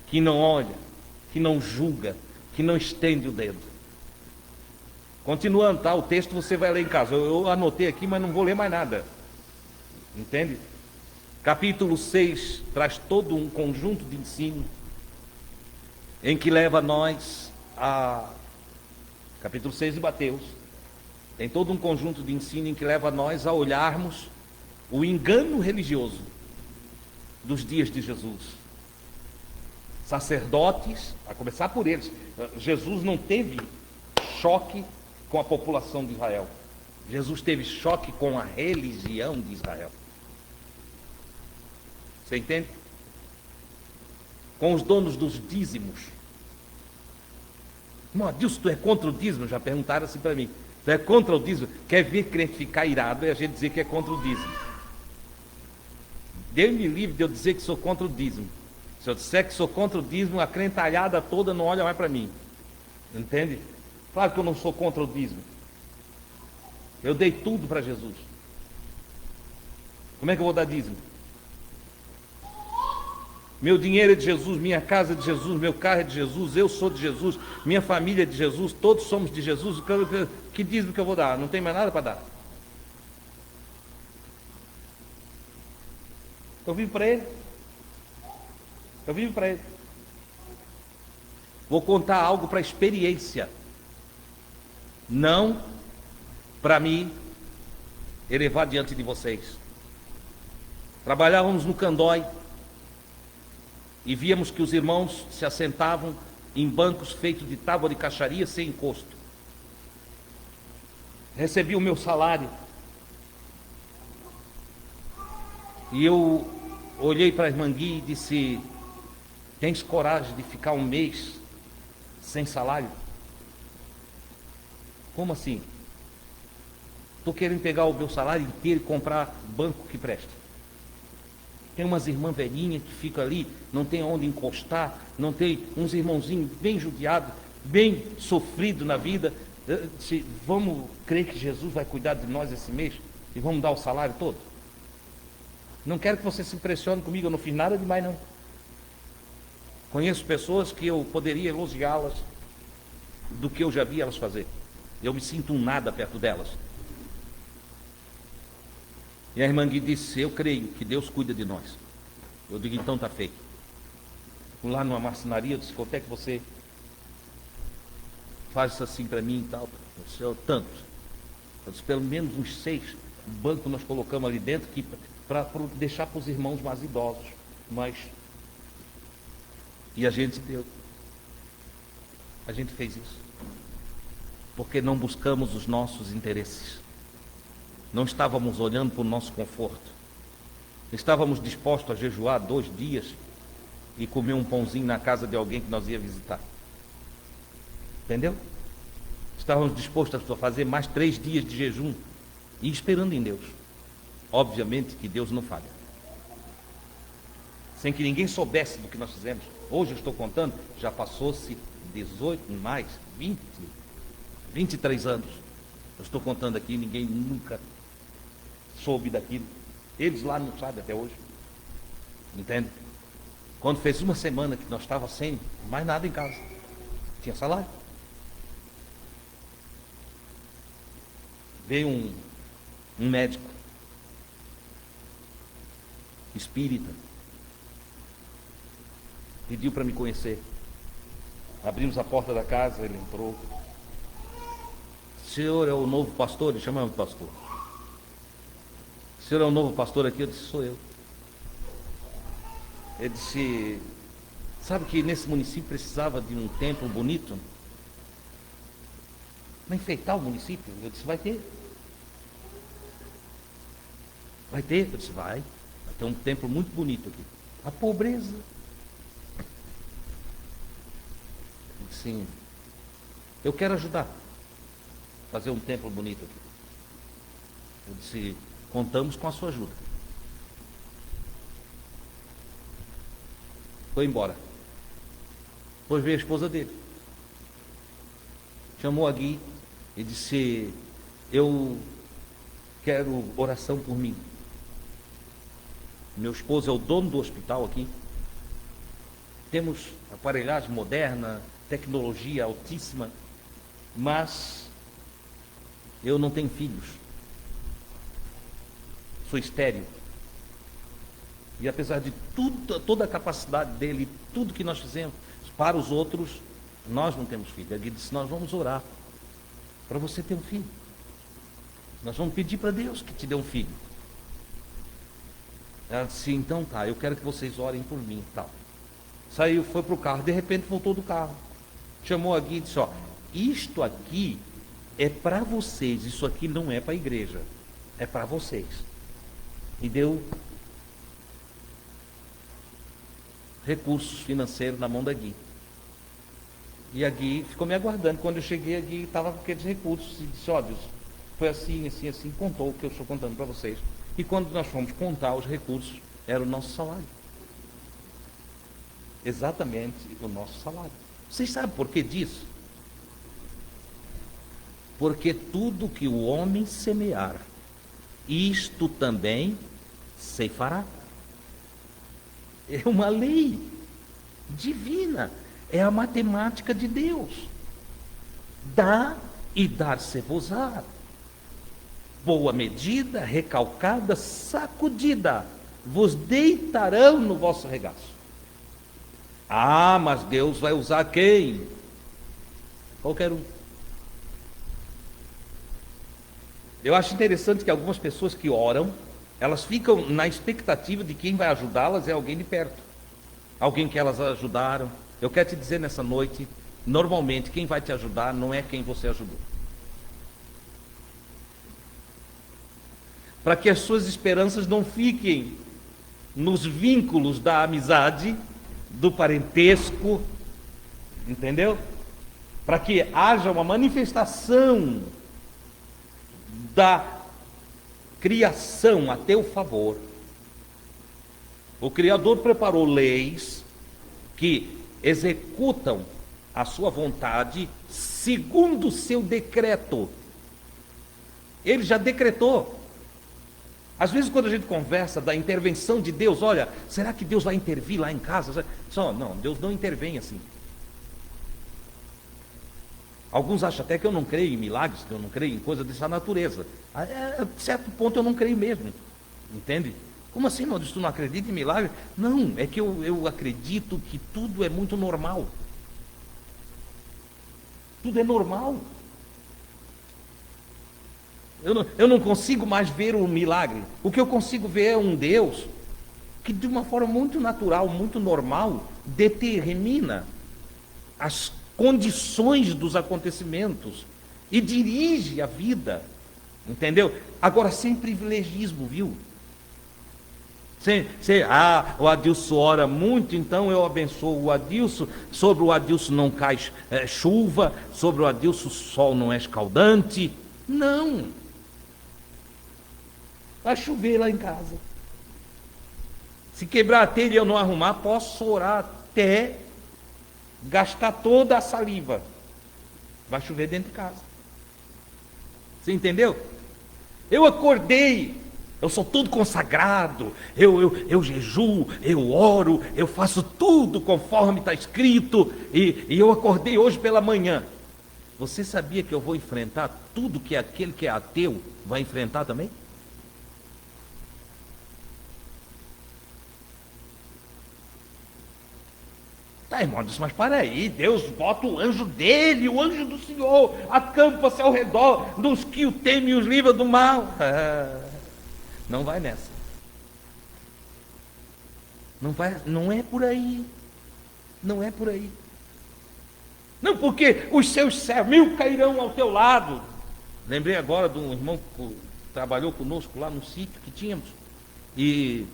que não olha, que não julga, que não estende o dedo. Continuando, tá? O texto você vai ler em casa. Eu anotei aqui, mas não vou ler mais nada. Entende? Capítulo 6 traz todo um conjunto de ensino em que leva nós a... Capítulo 6 de Mateus tem todo um conjunto de ensino em que leva nós a olharmos o engano religioso dos dias de Jesus. Sacerdotes, a começar por eles. Jesus não teve choque com a população de Israel. Jesus teve choque com a religião de Israel. Você entende? Com os donos dos dízimos. Não, Deus, tu é contra o dízimo? Já perguntaram assim para mim. Tu é contra o dízimo? Quer ver crente ficar irado e a gente dizer que é contra o dízimo? Deus me livre de eu dizer que sou contra o dízimo. Se eu disser que sou contra o dízimo, a crentalhada toda não olha mais para mim. Entende? Claro que eu não sou contra o dízimo. Eu dei tudo para Jesus. Como é que eu vou dar dízimo? Meu dinheiro é de Jesus, minha casa é de Jesus, meu carro é de Jesus, eu sou de Jesus, minha família é de Jesus, todos somos de Jesus. Que dízimo que eu vou dar? Não tem mais nada para dar. Eu vivo para Ele. Eu vivo para Ele. Vou contar algo para experiência, não para me elevar diante de vocês. Trabalhávamos no Candói e víamos que os irmãos se assentavam em bancos feitos de tábua de caixaria sem encosto. Recebi o meu salário e eu olhei para a irmã Gui e disse: tens coragem de ficar um mês sem salário? Como assim? Estou querendo pegar o meu salário inteiro e comprar banco que presta. Tem umas irmãs velhinhas que ficam ali, não tem onde encostar, não tem uns irmãozinhos bem judiados, bem sofridos na vida. Vamos crer que Jesus vai cuidar de nós esse mês e vamos dar o salário todo? Não quero que você se impressione comigo, eu não fiz nada demais não. Conheço pessoas que eu poderia elogiá-las do que eu já vi elas fazer. Eu me sinto um nada perto delas. E a irmã Gui disse: eu creio que Deus cuida de nós. Eu digo: então está feito. Fui lá numa marcenaria, eu disse: quanto é que você faz isso assim para mim e tal? Eu disse: tanto. Eu disse: pelo menos uns 6 bancos nós colocamos ali dentro para deixar para os irmãos mais idosos. Mas... E a gente deu. A gente fez isso. Porque não buscamos os nossos interesses. Não estávamos olhando para o nosso conforto. Estávamos dispostos a jejuar 2 dias e comer um pãozinho na casa de alguém que nós ia visitar. Entendeu? Estávamos dispostos a fazer mais 3 dias de jejum e esperando em Deus. Obviamente que Deus não falha. Sem que ninguém soubesse do que nós fizemos. Hoje eu estou contando, já passou-se 18, mais 20, 23 anos. Eu estou contando aqui, ninguém nunca soube daquilo. Eles lá não sabem até hoje. Entende? Quando fez uma semana que nós estávamos sem mais nada em casa, tinha salário. Veio um médico espírita, pediu para me conhecer. Abrimos a porta da casa, ele entrou. O senhor é o novo pastor? Ele chamava de pastor. O senhor é o novo pastor aqui? Eu disse: sou eu. Ele disse: sabe que nesse município precisava de um templo bonito para enfeitar o município? Eu disse: vai ter. Vai ter? Eu disse, vai ter um templo muito bonito aqui. A pobreza. Sim, eu quero ajudar a fazer um templo bonito aqui. Eu disse, contamos com a sua ajuda. Foi embora. Foi ver a esposa dele. Chamou a Gui e disse, eu quero oração por mim. Meu esposo é o dono do hospital aqui. Temos aparelhagem moderna, tecnologia altíssima, mas eu não tenho filhos. Sou estéril. E apesar de tudo, toda a capacidade dele, tudo que nós fizemos para os outros, nós não temos filho. Ele disse, nós vamos orar para você ter um filho. Nós vamos pedir para Deus que te dê um filho. Ela disse, então tá, eu quero que vocês orem por mim e tal. Saiu, foi para o carro, de repente voltou do carro. Chamou a Gui e disse, ó, isto aqui é para vocês, isso aqui não é para a igreja, é para vocês. E deu recursos financeiros na mão da Gui. E a Gui ficou me aguardando. Quando eu cheguei, a Gui estava com aqueles recursos e disse, ó, Deus, foi assim, assim, assim, contou o que eu estou contando para vocês. E quando nós fomos contar os recursos, era o nosso salário. Exatamente o nosso salário. Vocês sabem por que disso? Porque tudo que o homem semear, isto também ceifará. É uma lei divina, é a matemática de Deus. Dá e dar-se-vos-á. Boa medida, recalcada, sacudida, vos deitarão no vosso regaço. Ah, mas Deus vai usar quem? Qualquer um. Eu acho interessante que algumas pessoas que oram, elas ficam na expectativa de quem vai ajudá-las é alguém de perto, alguém que elas ajudaram. Eu quero te dizer nessa noite, normalmente quem vai te ajudar não é quem você ajudou. Para que as suas esperanças não fiquem nos vínculos da amizade, do parentesco, entendeu? Para que haja uma manifestação da criação a teu favor. O Criador preparou leis que executam a sua vontade segundo o seu decreto. Ele já decretou. Às vezes quando a gente conversa da intervenção de Deus, olha, será que Deus vai intervir lá em casa? Só, não, Deus não intervém assim. Alguns acham até que eu não creio em milagres, que eu não creio em coisas dessa natureza. A certo ponto eu não creio mesmo, entende? Como assim, não? Tu não acredita em milagre? Não, é que eu acredito que tudo é muito normal. Tudo é normal. Eu não consigo mais ver o milagre. O que eu consigo ver é um Deus que de uma forma muito natural, muito normal, determina as condições dos acontecimentos e dirige a vida, entendeu? Agora sem privilegismo, viu? O Adilson ora muito, então eu abençoo o Adilson. Sobre o Adilson não cai chuva, sobre o Adilson o sol não é escaldante. Não. Vai chover lá em casa. Se quebrar a telha e eu não arrumar, posso orar até gastar toda a saliva. Vai chover dentro de casa. Você entendeu? Eu acordei, eu sou todo consagrado, eu jejuo, eu oro, eu faço tudo conforme está escrito, e eu acordei hoje pela manhã. Você sabia que eu vou enfrentar tudo que aquele que é ateu vai enfrentar também? Tá, irmão, disse, mas para aí, Deus bota o anjo dele, o anjo do Senhor, acampa-se ao redor dos que o temem e os livra do mal. Não vai nessa. Não é por aí. Não é por aí. Não, porque os seus 1000 cairão ao teu lado. Lembrei agora de um irmão que trabalhou conosco lá no sítio que tínhamos. E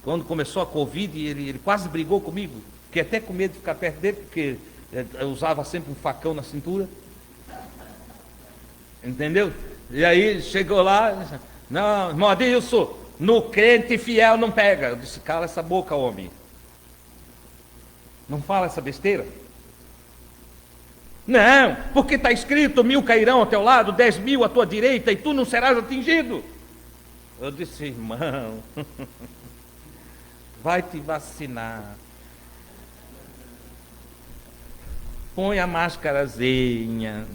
quando começou a Covid, ele quase brigou comigo. Fiquei até com medo de ficar perto dele, porque eu usava sempre um facão na cintura. Entendeu? E aí chegou lá, disse, não, irmão Adilson, no crente fiel não pega. Eu disse, cala essa boca, homem. Não fala essa besteira. Não, porque está escrito, 1000 cairão ao teu lado, 10.000 à tua direita, e tu não serás atingido. Eu disse, irmão, vai te vacinar. Põe a máscarazinha.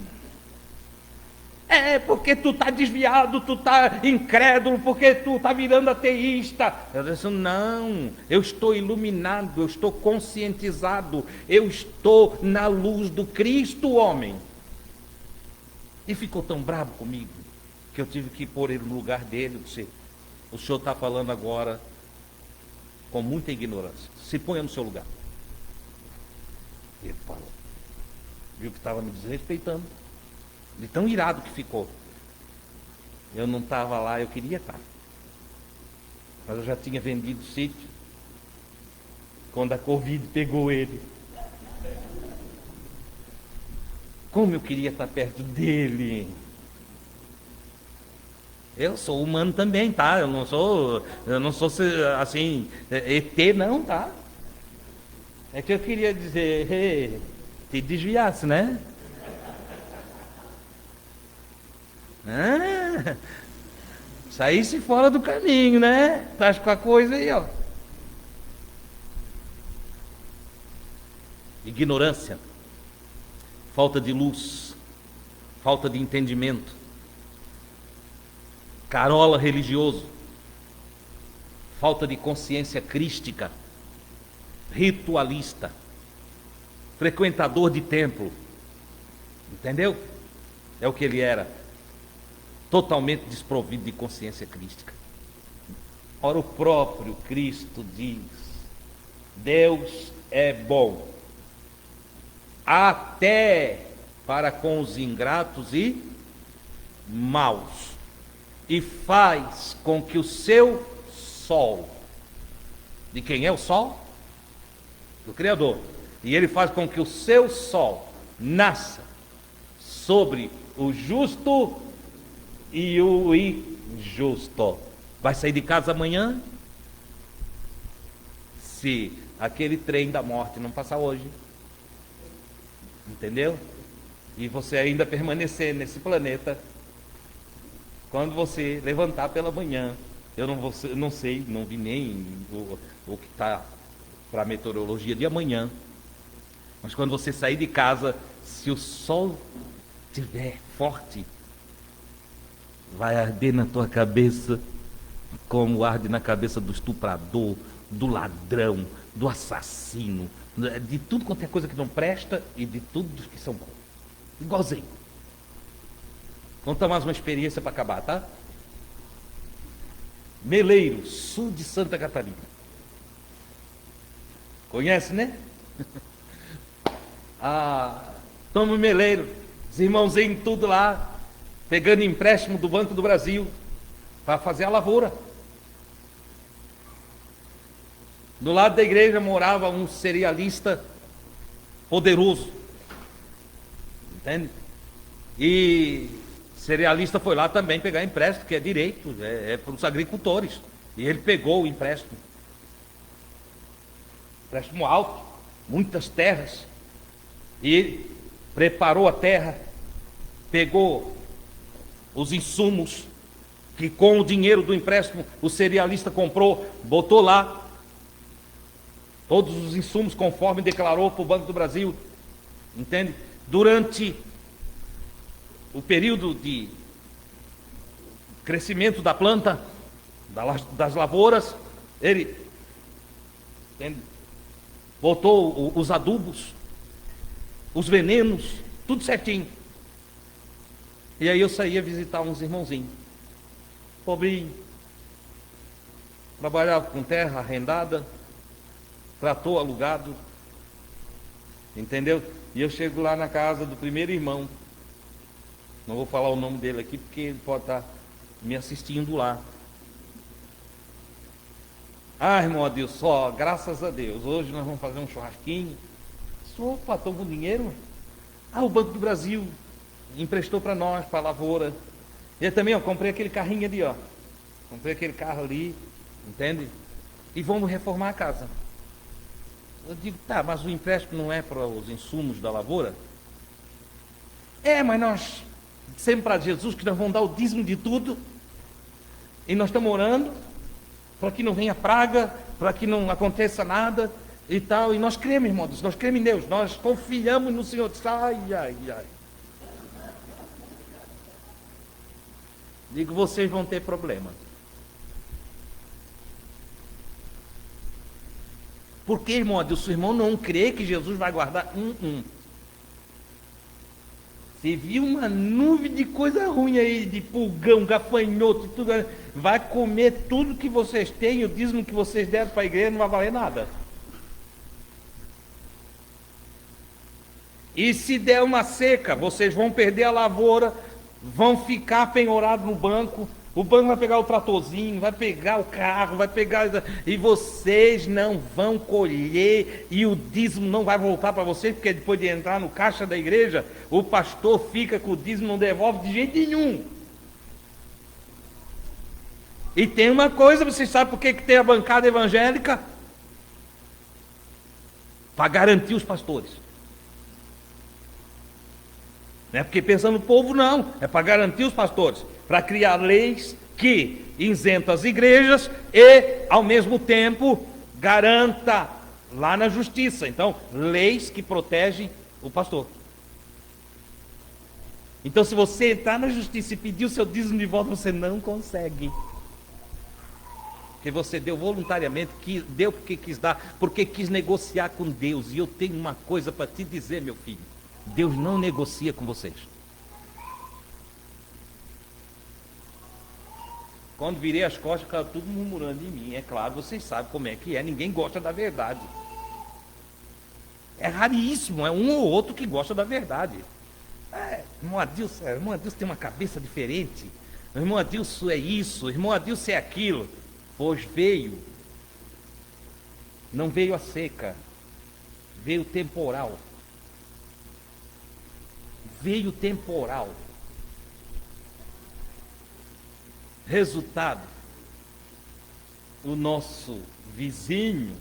É porque tu está desviado, tu está incrédulo, porque tu está virando ateísta. Eu disse, não, eu estou iluminado, eu estou conscientizado, eu estou na luz do Cristo, homem. E ficou tão bravo comigo, que eu tive que pôr ele no lugar dele. Eu disse, o senhor está falando agora com muita ignorância, se ponha no seu lugar. Ele falou, viu que estava me desrespeitando. De tão irado que ficou. Eu não estava lá, eu queria estar. Mas eu já tinha vendido o sítio quando a Covid pegou ele. Como eu queria estar perto dele. Eu sou humano também, tá? Eu não sou assim, ET não, tá? É que eu queria dizer, te desviasse, né? Saísse fora do caminho, né? Tá com a coisa aí, ó. Ignorância, falta de luz, falta de entendimento, carola religioso, falta de consciência crística, ritualista, frequentador de templo. Entendeu? É o que ele era. Totalmente desprovido de consciência crística. Ora, o próprio Cristo diz, Deus é bom, até para com os ingratos e maus, e faz com que o seu sol, de quem é o sol? Do Criador. E ele faz com que o seu sol nasça sobre o justo e o injusto. Vai sair de casa amanhã? Se aquele trem da morte não passar hoje. Entendeu? E você ainda permanecer nesse planeta. Quando você levantar pela manhã, eu não sei, não vi nem o que está para a meteorologia de amanhã. Mas quando você sair de casa, se o sol estiver forte, vai arder na tua cabeça como arde na cabeça do estuprador, do ladrão, do assassino, de tudo quanto é coisa que não presta e de tudo que são bons. Igualzinho. Conta mais uma experiência para acabar, tá? Meleiro, sul de Santa Catarina. Conhece, né? Toma o Meleiro, os irmãozinhos tudo lá, pegando empréstimo do Banco do Brasil para fazer a lavoura. Do lado da igreja morava um cerealista poderoso, entende? E cerealista foi lá também pegar empréstimo, que é direito, é para os agricultores. E ele pegou o empréstimo. Empréstimo alto, muitas terras. E ele preparou a terra, pegou os insumos que com o dinheiro do empréstimo o cerealista comprou, botou lá todos os insumos conforme declarou para o Banco do Brasil, entende? Durante o período de crescimento da planta, das lavouras, ele, entende? Botou os adubos, os venenos, tudo certinho. E aí eu saía visitar uns irmãozinhos, pobrinho, trabalhava com terra arrendada, trator alugado, entendeu? E eu chego lá na casa do primeiro irmão, não vou falar o nome dele aqui, porque ele pode estar me assistindo lá. Ah, irmão Adilson, só, graças a Deus, hoje nós vamos fazer um churrasquinho. Opa, estou com dinheiro. Ah, o Banco do Brasil emprestou para nós, para a lavoura. Eu também, comprei aquele carrinho ali, comprei aquele carro ali, entende? E vamos reformar a casa. Eu digo, tá, mas o empréstimo não é para os insumos da lavoura? Mas nós dissemos para Jesus que nós vamos dar o dízimo de tudo, e nós estamos orando para que não venha praga, para que não aconteça nada e tal, e nós cremos, irmãos, nós cremos em Deus, nós confiamos no Senhor. Ai. Digo, vocês vão ter problema. Porque, irmão Adilson, o irmão não crê que Jesus vai guardar Você viu uma nuvem de coisa ruim aí, de pulgão, gafanhoto, tudo, vai comer tudo que vocês têm, o dízimo que vocês deram para a igreja não vai valer nada. E se der uma seca, vocês vão perder a lavoura, vão ficar penhorados no banco, o banco vai pegar o tratorzinho, vai pegar o carro, vai pegar... E vocês não vão colher, e o dízimo não vai voltar para vocês, porque depois de entrar no caixa da igreja, o pastor fica com o dízimo, não devolve de jeito nenhum. E tem uma coisa, vocês sabem por que tem a bancada evangélica? Para garantir os pastores. Não é porque pensa no povo, não. É para garantir os pastores. Para criar leis que isentam as igrejas e, ao mesmo tempo, garanta lá na justiça. Então, leis que protegem o pastor. Então, se você entrar na justiça e pedir o seu dízimo de volta, você não consegue. Porque você deu voluntariamente, deu porque quis dar, porque quis negociar com Deus. E eu tenho uma coisa para te dizer, meu filho. Deus não negocia com vocês. Quando virei as costas, ficaram tudo murmurando de mim. É claro, vocês sabem como é que é. Ninguém gosta da verdade. É raríssimo, é um ou outro que gosta da verdade. Irmão Adilson tem uma cabeça diferente. Irmão Adilson é isso, irmão Adilson é aquilo. Pois veio. Não veio a seca. Veio o temporal. Veio temporal. Resultado, o nosso vizinho,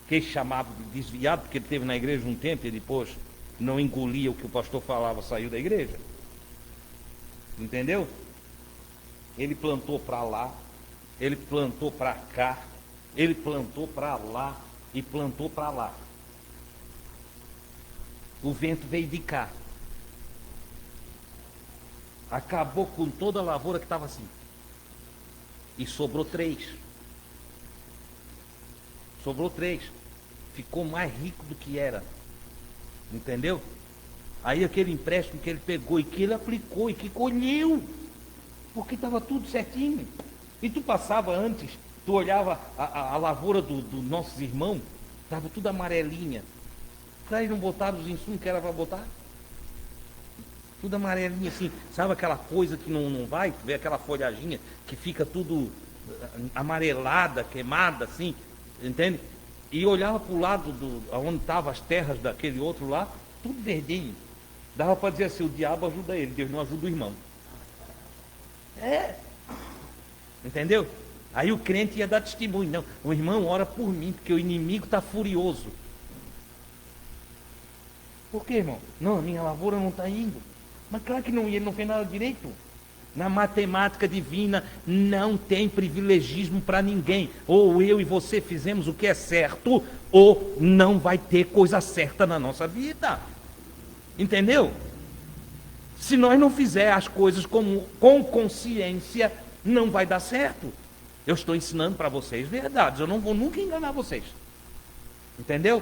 que chamava de desviado, porque ele esteve na igreja um tempo e depois não engolia o que o pastor falava, saiu da igreja. Entendeu? Ele plantou para lá, ele plantou para cá, ele plantou para lá e plantou para lá. O vento veio de cá. Acabou com toda a lavoura que estava assim. E sobrou 3. Sobrou 3. Ficou mais rico do que era. Entendeu? Aí aquele empréstimo que ele pegou e que ele aplicou e que colheu. Porque estava tudo certinho. E tu passava antes, tu olhava a lavoura dos nossos irmãos, estava tudo amarelinha. Eles não botaram os insumos que era para botar? Tudo amarelinho assim, sabe aquela coisa que não vai, tu vê aquela folhaginha que fica tudo amarelada, queimada assim, entende? E olhava para o lado onde estavam as terras daquele outro lá, tudo verdinho. Dava para dizer assim, o diabo ajuda ele, Deus não ajuda o irmão. Entendeu? Aí o crente ia dar testemunho, não, o irmão ora por mim, porque o inimigo está furioso. Por quê, irmão? Não, a minha lavoura não está indo. Mas claro que não ia, ele não fez nada direito. Na matemática divina não tem privilegismo para ninguém. Ou eu e você fizemos o que é certo, ou não vai ter coisa certa na nossa vida. Entendeu? Se nós não fizer as coisas com consciência, não vai dar certo. Eu estou ensinando para vocês verdades, eu não vou nunca enganar vocês. Entendeu?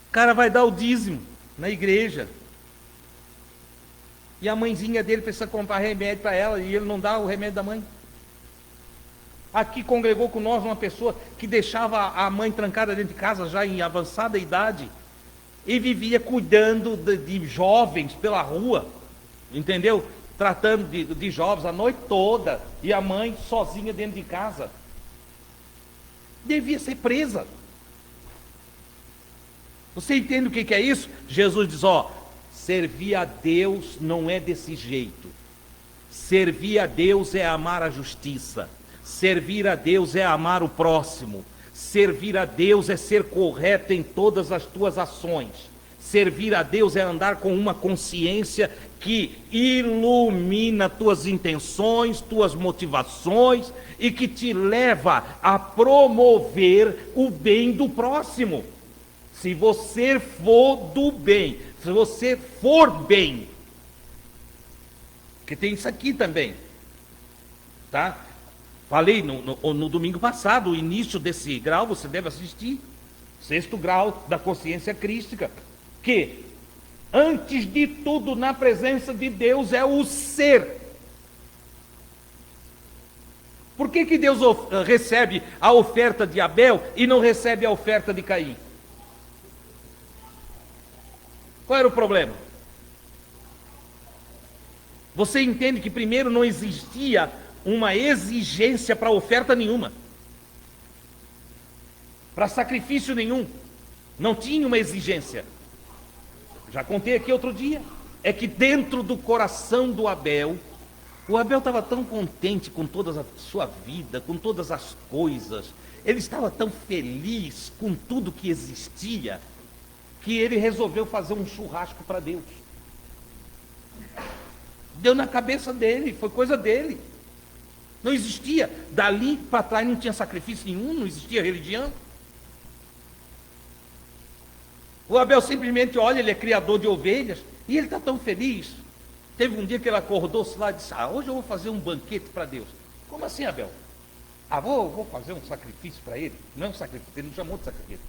O cara vai dar o dízimo na igreja. E a mãezinha dele precisa comprar remédio para ela e ele não dá o remédio da mãe. Aqui congregou com nós uma pessoa que deixava a mãe trancada dentro de casa já em avançada idade e vivia cuidando de jovens pela rua, entendeu? tratando de jovens a noite toda, e a mãe sozinha dentro de casa. Devia ser presa. Você entende o que é isso? Jesus diz, servir a Deus não é desse jeito. Servir a Deus é amar a justiça. Servir a Deus é amar o próximo. Servir a Deus é ser correto em todas as tuas ações. Servir a Deus é andar com uma consciência que ilumina tuas intenções, tuas motivações e que te leva a promover o bem do próximo. Se você for do bem, se você for bem, porque tem isso aqui também, tá? Falei no domingo passado, o início desse grau, você deve assistir, 6º grau da consciência crística, que antes de tudo na presença de Deus é o ser. Por que Deus recebe a oferta de Abel e não recebe a oferta de Caim? Qual era o problema? Você entende que primeiro não existia uma exigência para oferta nenhuma, para sacrifício nenhum, não tinha uma exigência. Já contei aqui outro dia, é que dentro do coração do Abel, o Abel estava tão contente com toda a sua vida, com todas as coisas, ele estava tão feliz com tudo que existia, que ele resolveu fazer um churrasco para Deus. Deu na cabeça dele, foi coisa dele. Não existia, dali para trás não tinha sacrifício nenhum, não existia religião. O Abel simplesmente olha, ele é criador de ovelhas, e ele está tão feliz. Teve um dia que ele acordou-se lá e disse, hoje eu vou fazer um banquete para Deus. Como assim, Abel? Vou fazer um sacrifício para ele. Não é um sacrifício, ele não chamou de sacrifício.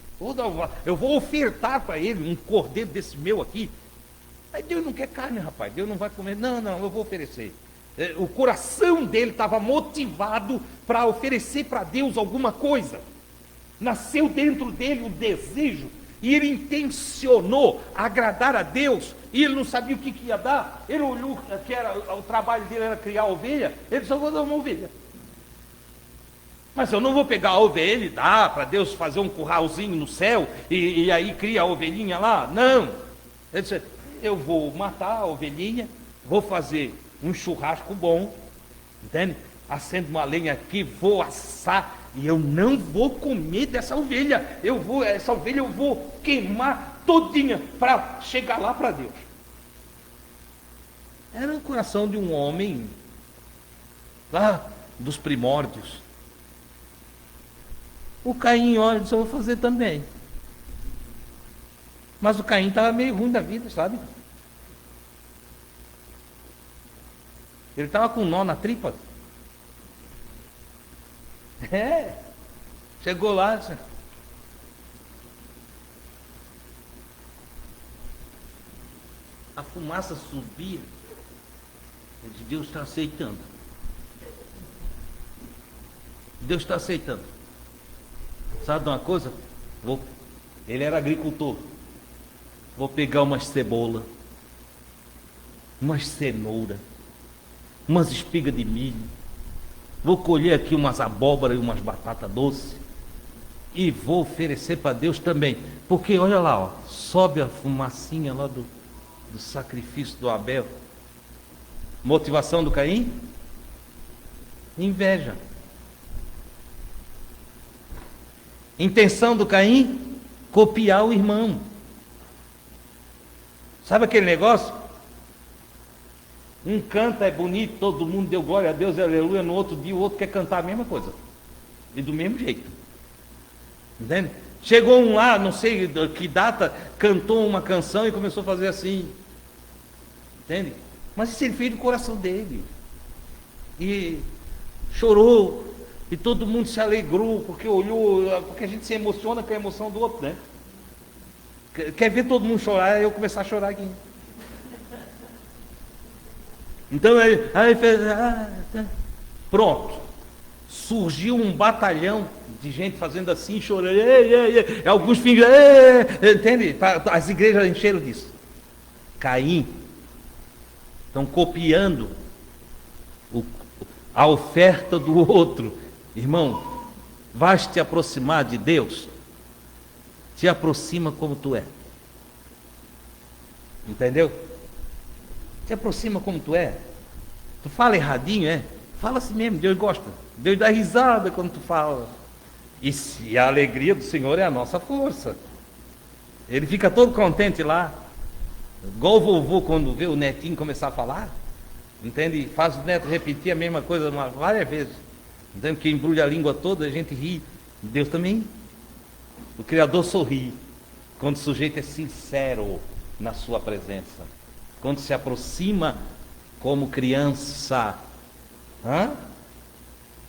Eu vou ofertar para ele um cordeiro desse meu aqui. Aí Deus não quer carne, rapaz, Deus não vai comer. Não, eu vou oferecer. O coração dele estava motivado para oferecer para Deus alguma coisa. Nasceu dentro dele o desejo, e ele intencionou agradar a Deus, e ele não sabia o que ia dar. Ele olhou que o trabalho dele era criar ovelha, ele disse, eu vou dar uma ovelha. Mas eu não vou pegar a ovelha e dar para Deus fazer um curralzinho no céu, e aí cria a ovelhinha lá. Não. Ele disse, eu vou matar a ovelhinha, vou fazer um churrasco bom, entende? Acendo uma lenha aqui, vou assar, e eu não vou comer dessa ovelha. Essa ovelha eu vou queimar todinha para chegar lá para Deus. Era o coração de um homem lá dos primórdios. O Caim olha e disse, eu vou fazer também. Mas o Caim estava meio ruim da vida, sabe? Ele estava com um nó na tripa. Chegou lá e disse, a fumaça subia. Ele disse, Deus está aceitando. Deus está aceitando. Sabe de uma coisa? Ele era agricultor. Vou pegar umas cebola, umas cenoura, umas espigas de milho, vou colher aqui umas abóboras e umas batatas doces e vou oferecer para Deus também, porque olha lá, sobe a fumacinha lá do sacrifício do Abel. Motivação do Caim? Inveja. Intenção do Caim? Copiar o irmão. Sabe aquele negócio? Um canta, é bonito, todo mundo deu glória a Deus, aleluia, no outro dia o outro quer cantar a mesma coisa. E do mesmo jeito. Entende? Chegou um lá, não sei que data, cantou uma canção e começou a fazer assim. Entende? Mas isso ele fez do coração dele. E chorou. E todo mundo se alegrou, porque olhou, porque a gente se emociona com a emoção do outro, né? Quer ver todo mundo chorar, eu começar a chorar aqui. Então aí fez, pronto. Surgiu um batalhão de gente fazendo assim, chorando, alguns filhos, entende? As igrejas encheram disso. Caim Estão copiando a oferta do outro. Irmão, vais te aproximar de Deus? Te aproxima como tu é. Entendeu? Te aproxima como tu é. Tu fala erradinho, é? Fala assim mesmo, Deus gosta. Deus dá risada quando tu fala. E se a alegria do Senhor é a nossa força. Ele fica todo contente lá. Igual o vovô quando vê o netinho começar a falar. Entende? E faz o neto repetir a mesma coisa várias vezes. Entende? Que embrulha a língua toda, a gente ri. Deus também. O Criador sorri quando o sujeito é sincero na sua presença. Quando se aproxima como criança.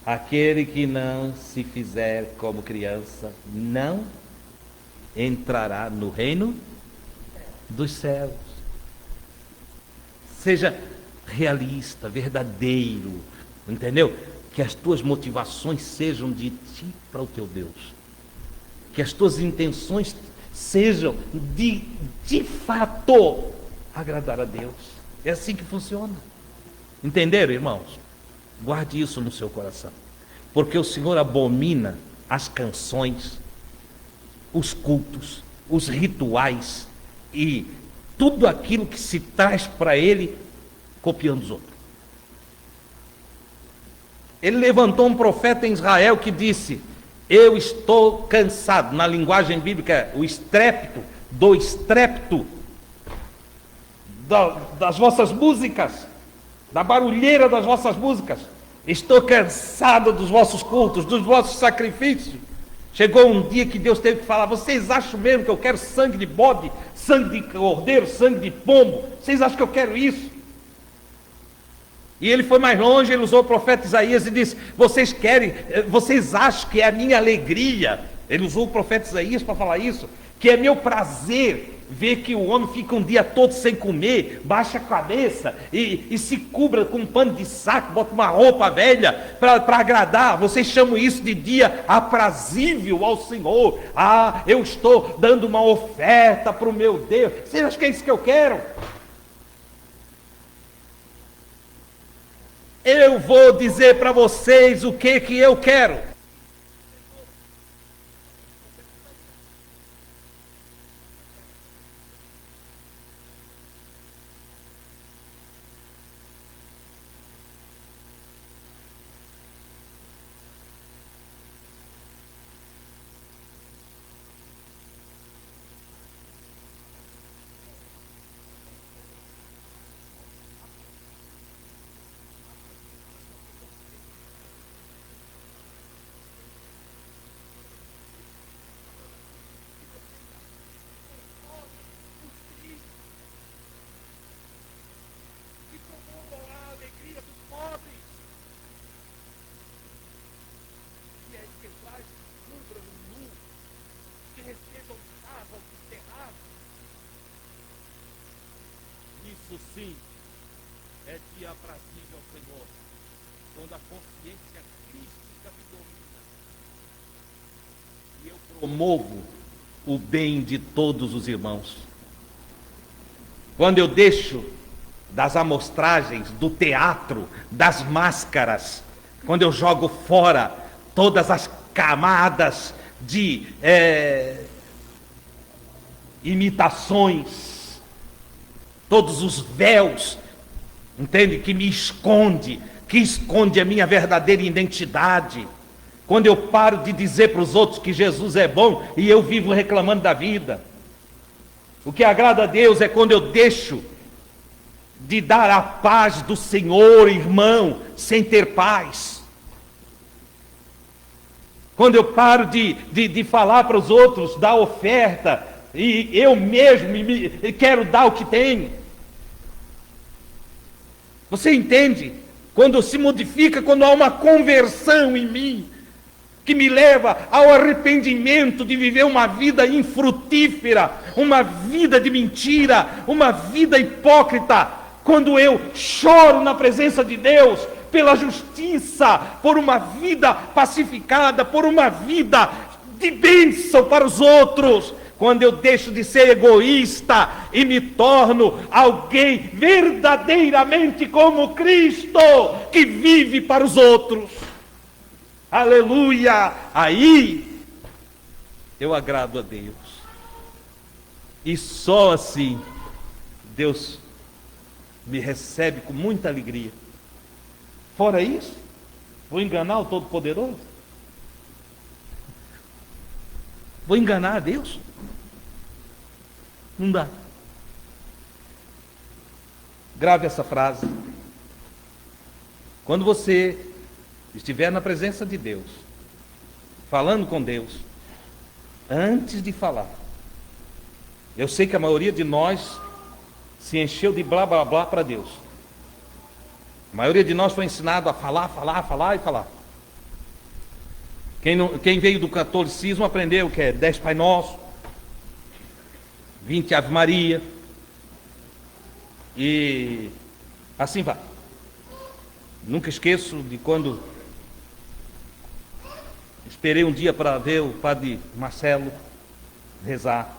Aquele que não se fizer como criança não entrará no reino dos céus. Seja realista, verdadeiro, entendeu? Que as tuas motivações sejam de ti para o teu Deus. Que as tuas intenções sejam de fato agradar a Deus. É assim que funciona. Entenderam, irmãos? Guarde isso no seu coração. Porque o Senhor abomina as canções, os cultos, os rituais e tudo aquilo que se traz para Ele copiando os outros. Ele levantou um profeta em Israel que disse: eu estou cansado. Na linguagem bíblica, o estrépito, do estrépito das vossas músicas, da barulheira das vossas músicas. Estou cansado dos vossos cultos, dos vossos sacrifícios. Chegou um dia que Deus teve que falar: vocês acham mesmo que eu quero sangue de bode, sangue de cordeiro, sangue de pombo? Vocês acham que eu quero isso? E ele foi mais longe, ele usou o profeta Isaías e disse: vocês acham que é a minha alegria? Ele usou o profeta Isaías para falar isso, que é meu prazer ver que o homem fica um dia todo sem comer, baixa a cabeça e se cubra com um pano de saco, bota uma roupa velha para agradar. Vocês chamam isso de dia aprazível ao Senhor. Eu estou dando uma oferta para o meu Deus. Vocês acham que é isso que eu quero? Eu vou dizer para vocês o que eu quero. Isso sim é dia aprazível ao Senhor, quando a consciência crística me domina e eu promovo o bem de todos os irmãos. Quando eu deixo das amostragens, do teatro, das máscaras, quando eu jogo fora todas as camadas de imitações, todos os véus, entende, que me esconde, que esconde a minha verdadeira identidade. Quando eu paro de dizer para os outros que Jesus é bom e eu vivo reclamando da vida. O que agrada a Deus é quando eu deixo de dar a paz do Senhor, irmão, sem ter paz. Quando eu paro de falar para os outros da oferta e eu mesmo quero dar o que tenho. Você entende? Quando se modifica, quando há uma conversão em mim, que me leva ao arrependimento de viver uma vida infrutífera, uma vida de mentira, uma vida hipócrita, quando eu choro na presença de Deus, pela justiça, por uma vida pacificada, por uma vida de bênção para os outros, quando eu deixo de ser egoísta e me torno alguém verdadeiramente como Cristo, que vive para os outros. Aleluia! Aí eu agrado a Deus. E só assim Deus me recebe com muita alegria. Fora isso, vou enganar o Todo-Poderoso? Vou enganar a Deus? Não dá. Grave essa frase. Quando você estiver na presença de Deus, falando com Deus, antes de falar, eu sei que a maioria de nós se encheu de blá blá blá para Deus. A maioria de nós foi ensinado a falar, falar, falar e falar. Quem veio do catolicismo aprendeu que é 10 Pai Nosso, 20 Ave Maria, e assim vai. Nunca esqueço de quando esperei um dia para ver o padre Marcelo rezar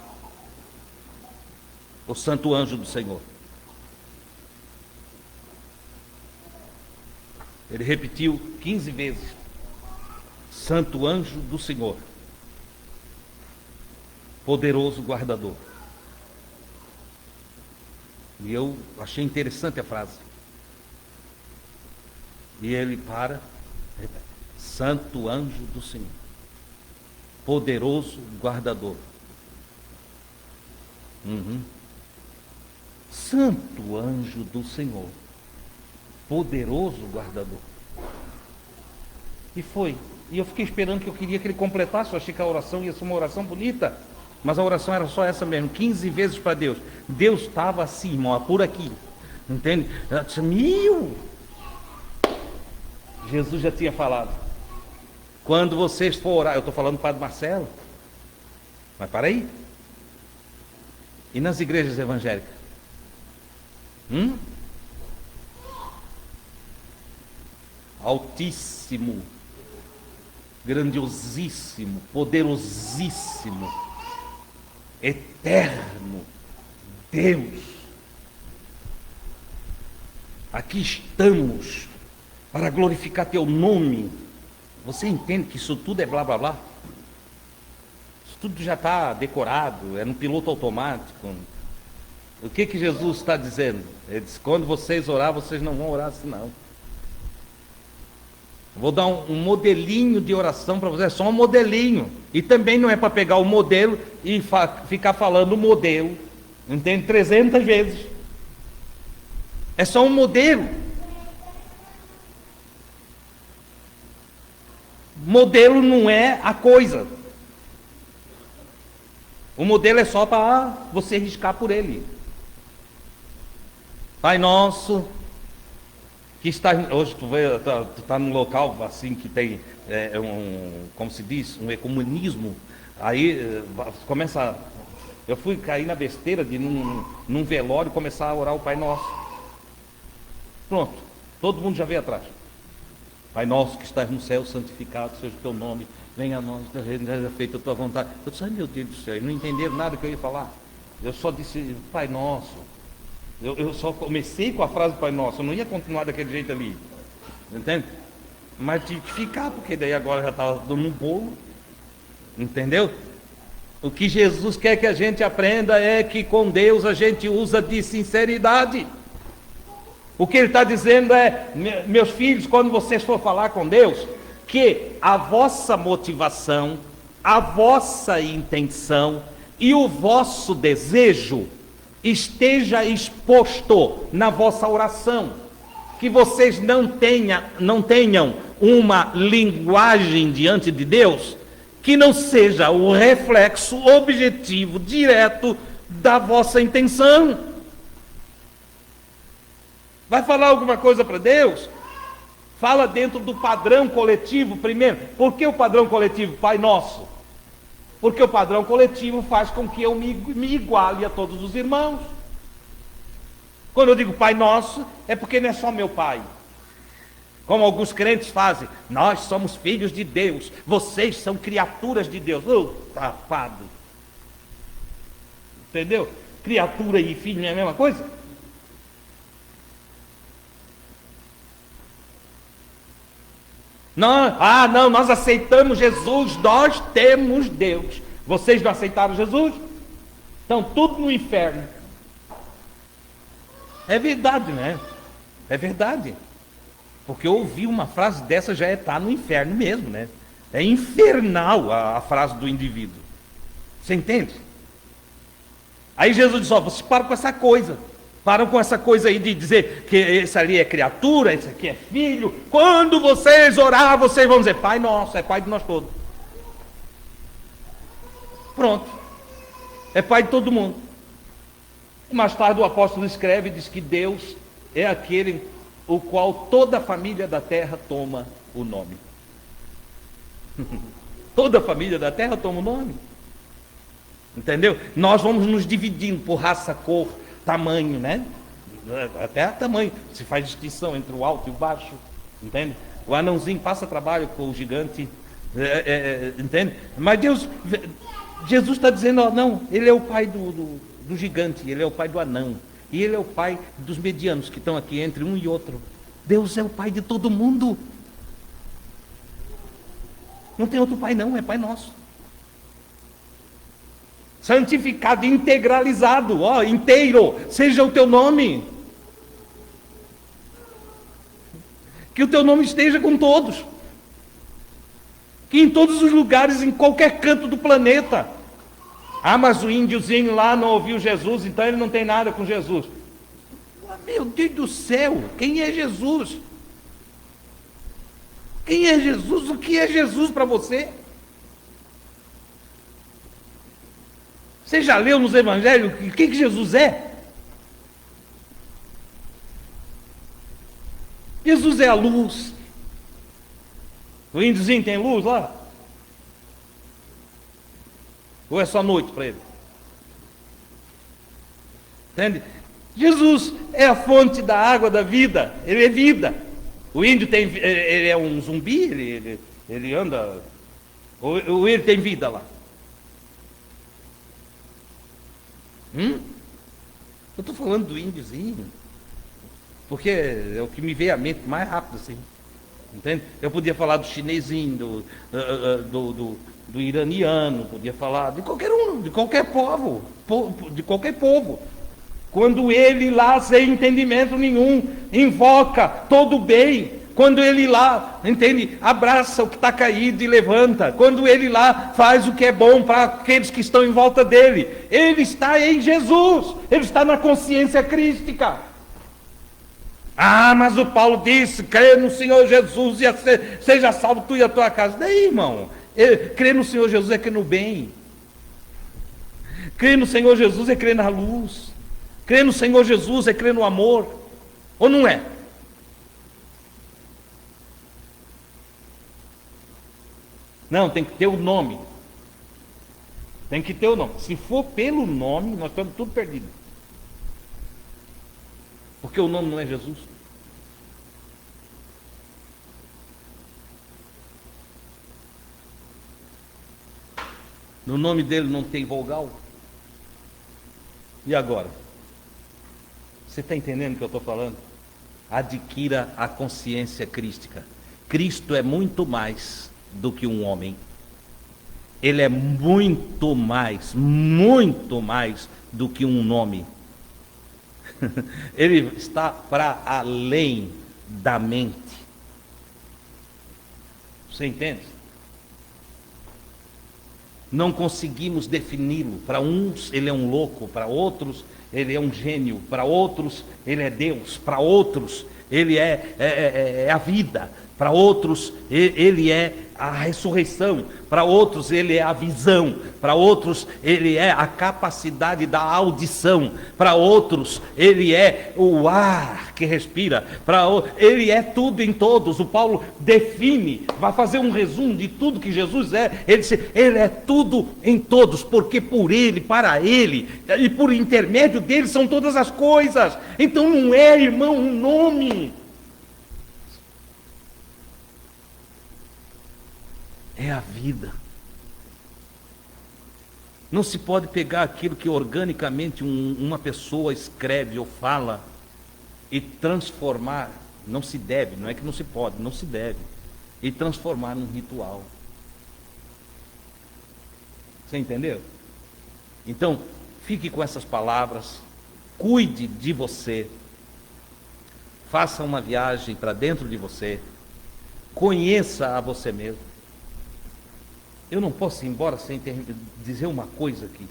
o Santo Anjo do Senhor. Ele repetiu 15 vezes: Santo Anjo do Senhor, poderoso guardador. E eu achei interessante a frase. E ele para, repete: Santo Anjo do Senhor, poderoso guardador. Santo Anjo do Senhor, poderoso guardador. E foi. E eu fiquei esperando, que eu queria que ele completasse. Eu achei que a oração ia ser uma oração bonita, mas a oração era só essa mesmo, 15 vezes para Deus. Deus estava assim, irmão, por aqui, entende? Eu disse: meu, Jesus já tinha falado: quando vocês for orar, eu estou falando para o Padre Marcelo, mas para aí. E nas igrejas evangélicas? Altíssimo, grandiosíssimo, poderosíssimo, eterno Deus, aqui estamos para glorificar teu nome. Você entende que isso tudo é blá blá blá? Isso tudo já está decorado, é no piloto automático. O que Jesus está dizendo? Ele diz: quando vocês orar, vocês não vão orar assim não. Vou dar um modelinho de oração para vocês, é só um modelinho. E também não é para pegar o modelo e ficar falando o modelo, entende? 300 vezes. É só um modelo. Modelo não é a coisa. O modelo é só para você riscar por ele. Pai nosso, que está hoje, tu está num local assim que tem como se diz, um ecumenismo. Aí começa. Eu fui cair na besteira de num velório começar a orar o Pai Nosso. Pronto, todo mundo já veio atrás. Pai nosso que estás no céu, santificado seja o teu nome, venha a nós, seja feita a tua vontade. Eu disse: ai meu Deus do céu, eles não entenderam nada que eu ia falar. Eu só disse Pai Nosso. Eu só comecei com a frase Pai Nosso, eu não ia continuar daquele jeito ali, entende? Mas tive que ficar, porque daí agora já estava dando um bolo, entendeu? O que Jesus quer que a gente aprenda é que com Deus a gente usa de sinceridade. O que ele está dizendo é: meus filhos, quando vocês for falar com Deus, que a vossa motivação, a vossa intenção e o vosso desejo esteja exposto na vossa oração, que vocês não tenham uma linguagem diante de Deus que não seja o reflexo objetivo, direto da vossa intenção. Vai falar alguma coisa para Deus? Fala dentro do padrão coletivo primeiro. Por que o padrão coletivo? Pai Nosso. Porque o padrão coletivo faz com que eu me iguale a todos os irmãos. Quando eu digo Pai Nosso, é porque não é só meu pai. Como alguns crentes fazem: nós somos filhos de Deus, vocês são criaturas de Deus. Safado. Entendeu? Criatura e filho não é a mesma coisa? Não, não, nós aceitamos Jesus, nós temos Deus. Vocês não aceitaram Jesus? Estão tudo no inferno. É verdade, né? É verdade. Porque ouvir uma frase dessa já está no inferno mesmo, né? É infernal a frase do indivíduo. Você entende? Aí Jesus diz, vocês param com essa coisa. Param com essa coisa aí de dizer que esse ali é criatura, esse aqui é filho. Quando vocês orar, vocês vão dizer, Pai nosso, é Pai de nós todos. Pronto. É Pai de todo mundo. Mais tarde o apóstolo escreve e diz que Deus é aquele o qual toda a família da terra toma o nome. Toda a família da terra toma o nome. Entendeu? Nós vamos nos dividindo por raça, cor, tamanho, né? Até tamanho. Se faz distinção entre o alto e o baixo. Entende? O anãozinho passa trabalho com o gigante. Entende? Mas Jesus está dizendo, não, ele é o pai do gigante, ele é o pai do anão. E ele é o pai dos medianos que estão aqui entre um e outro. Deus é o pai de todo mundo. Não tem outro pai não, é Pai nosso. Santificado, integralizado, inteiro, seja o teu nome. Que o teu nome esteja com todos. Que em todos os lugares, em qualquer canto do planeta. Mas o índiozinho lá não ouviu Jesus, então ele não tem nada com Jesus. Meu Deus do céu, quem é Jesus? Quem é Jesus? O que é Jesus para você? Você já leu nos evangelhos o que Jesus é? Jesus é a luz. O índiozinho tem luz lá? Ou é só noite para ele? Entende? Jesus é a fonte da água da vida. Ele é vida. O índio ele é um zumbi? Ele anda... Ou ele tem vida lá? Eu estou falando do índiozinho. Porque é o que me veio à mente mais rápido assim. Entende? Eu podia falar do chinesinho, do iraniano, podia falar de qualquer um, de qualquer povo, de qualquer povo. Quando ele lá, sem entendimento nenhum, invoca todo o bem, quando ele lá, entende, abraça o que está caído e levanta, quando ele lá faz o que é bom para aqueles que estão em volta dele, ele está em Jesus, ele está na consciência crística. Mas o Paulo disse, crê no Senhor Jesus e seja salvo tu e a tua casa. Daí, irmão, crer no Senhor Jesus é crer no bem. Crer no Senhor Jesus é crer na luz. Crer no Senhor Jesus é crer no amor. Ou não é? Não, tem que ter o nome. Tem que ter o nome. Se for pelo nome, nós estamos tudo perdidos. Porque o nome não é Jesus. No nome dele não tem vogal. E agora? Você está entendendo o que eu estou falando? Adquira a consciência crística. Cristo é muito mais do que um homem. Ele é muito mais do que um nome. Ele está para além da mente. Você entende? Não conseguimos defini-lo. Para uns ele é um louco, para outros ele é um gênio, para outros ele é Deus, para outros ele é a vida, para outros ele é a ressurreição, para outros ele é a visão, para outros ele é a capacidade da audição, para outros ele é o ar que respira, ele é tudo em todos. O Paulo define, vai fazer um resumo de tudo que Jesus é. Ele diz, ele é tudo em todos, porque por ele, para ele e por intermédio dele são todas as coisas. Então não é, irmão, um nome. É a vida. Não se pode pegar aquilo que organicamente uma pessoa escreve ou fala e transformar. Não se deve, não é que não se pode, não se deve. E transformar num ritual. Você entendeu? Então, fique com essas palavras, cuide de você, faça uma viagem para dentro de você, conheça a você mesmo. Eu não posso ir embora sem dizer uma coisa aqui.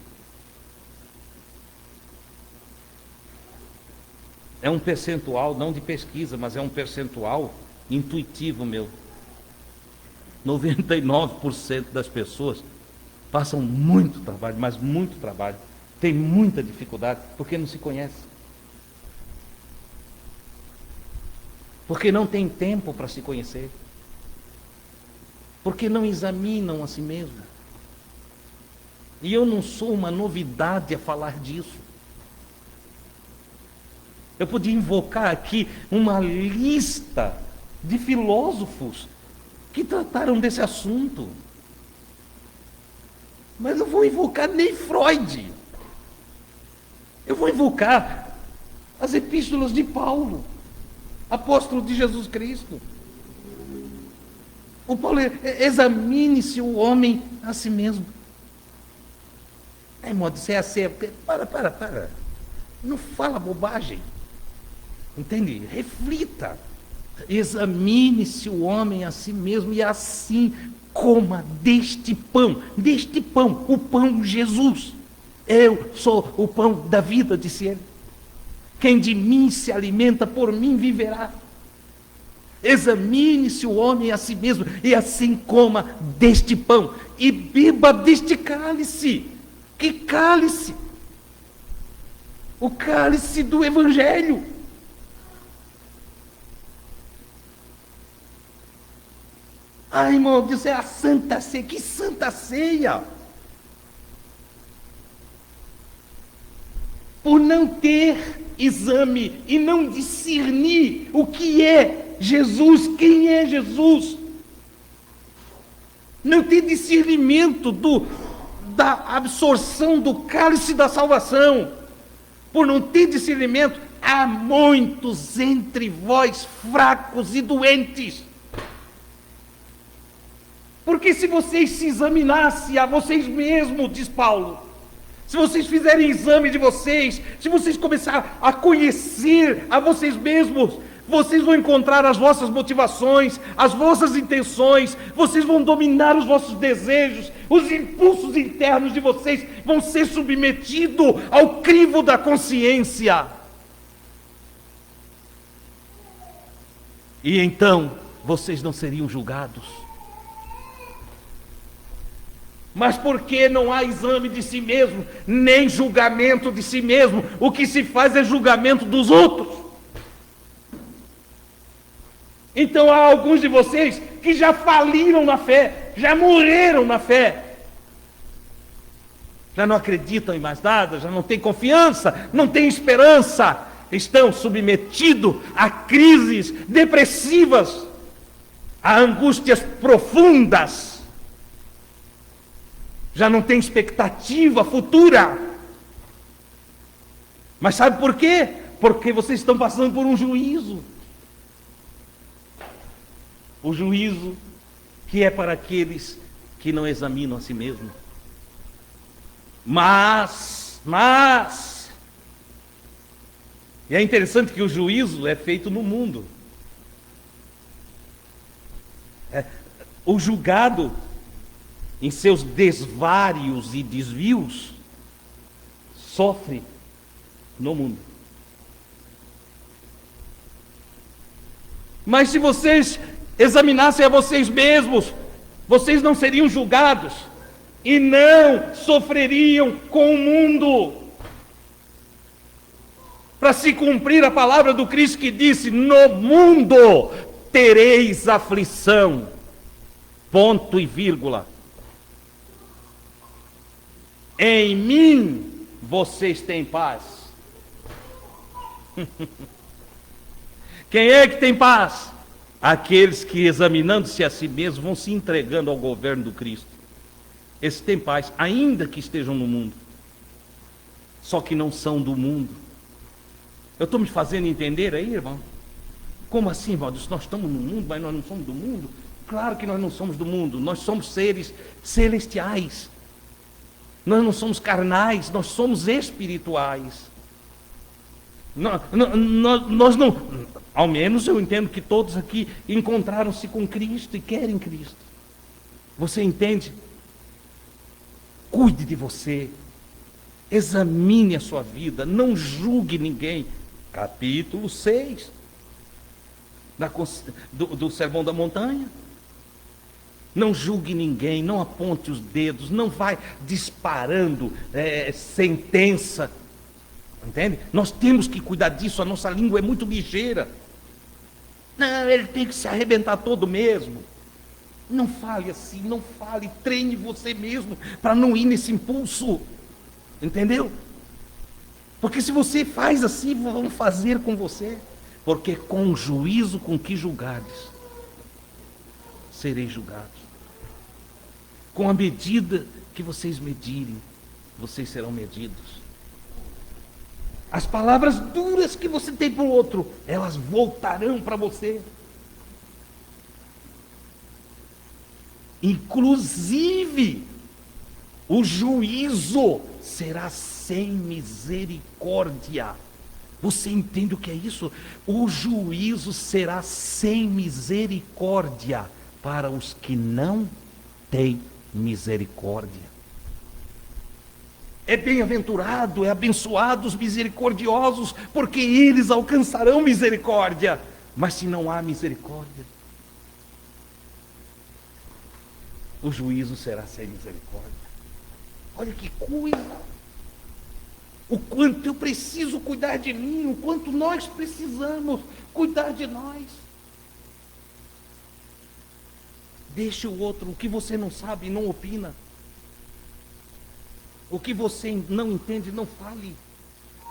É um percentual, não de pesquisa, mas é um percentual intuitivo meu. 99% das pessoas passam muito trabalho, mas muito trabalho, tem muita dificuldade, porque não se conhece. Porque não tem tempo para se conhecer. Porque não examinam a si mesmo. E eu não sou uma novidade a falar disso. Eu podia invocar aqui uma lista de filósofos que trataram desse assunto. Mas não vou invocar nem Freud. Eu vou invocar as epístolas de Paulo, apóstolo de Jesus Cristo. O Paulo, examine-se o homem a si mesmo. É modo de ser assim. Para. Não fala bobagem. Entende? Reflita. Examine-se o homem a si mesmo e assim coma deste pão, o pão Jesus. Eu sou o pão da vida, disse ele. Quem de mim se alimenta, por mim viverá. Examine-se o homem a si mesmo e assim coma deste pão e beba deste cálice. Que cálice? O cálice do Evangelho. Ai, irmão, Deus, é a Santa Ceia. Que Santa Ceia? Por não ter exame e não discernir o que é Jesus, quem é Jesus. Não ter discernimento da absorção do cálice da salvação. Por não ter discernimento, há muitos entre vós fracos e doentes. Porque se vocês se examinassem a vocês mesmos, diz Paulo, se vocês fizerem exame de vocês, se vocês começarem a conhecer a vocês mesmos, vocês vão encontrar as vossas motivações, as vossas intenções, vocês vão dominar os vossos desejos, os impulsos internos de vocês vão ser submetidos ao crivo da consciência. E então, vocês não seriam julgados. Mas porque não há exame de si mesmo, nem julgamento de si mesmo, o que se faz é julgamento dos outros. Então há alguns de vocês que já faliram na fé, já morreram na fé, já não acreditam em mais nada, já não têm confiança, não têm esperança, estão submetidos a crises depressivas, a angústias profundas, já não têm expectativa futura. Mas sabe por quê? Porque vocês estão passando por um juízo. O juízo que é para aqueles que não examinam a si mesmos. Mas, e é interessante que o juízo é feito no mundo. O julgado, em seus desvários e desvios, sofre no mundo. Mas se vocês examinassem a vocês mesmos, vocês não seriam julgados e não sofreriam com o mundo. Para se cumprir a palavra do Cristo que disse: no mundo tereis aflição, ponto e vírgula. Em mim vocês têm paz. Quem é que tem paz? Aqueles que, examinando-se a si mesmos, vão se entregando ao governo do Cristo. Esses têm paz, ainda que estejam no mundo, só que não são do mundo. Eu estou me fazendo entender aí, irmão? Como assim, irmão? Nós estamos no mundo, mas nós não somos do mundo? Claro que nós não somos do mundo, nós somos seres celestiais. Nós não somos carnais, nós somos espirituais. Nós não, ao menos eu entendo que todos aqui encontraram-se com Cristo e querem Cristo. Você entende? Cuide de você, examine a sua vida, não julgue ninguém. Capítulo 6 do Sermão da Montanha. Não julgue ninguém, não aponte os dedos, não vai disparando sentença. Entende? Nós temos que cuidar disso, a nossa língua é muito ligeira. Não, ele tem que se arrebentar todo mesmo. Não fale assim, não fale, treine você mesmo para não ir nesse impulso. Entendeu? Porque se você faz assim, vão fazer com você. Porque com o juízo com que julgares, sereis julgados. Com a medida que vocês medirem, vocês serão medidos. As palavras duras que você tem para o outro, elas voltarão para você. Inclusive, o juízo será sem misericórdia. Você entende o que é isso? O juízo será sem misericórdia para os que não têm misericórdia. É bem-aventurado, é abençoado os misericordiosos, porque eles alcançarão misericórdia. Mas se não há misericórdia, o juízo será sem misericórdia. Olha que coisa! O quanto eu preciso cuidar de mim, o quanto nós precisamos cuidar de nós. Deixe o outro, o que você não sabe, não opina. O que você não entende, não fale.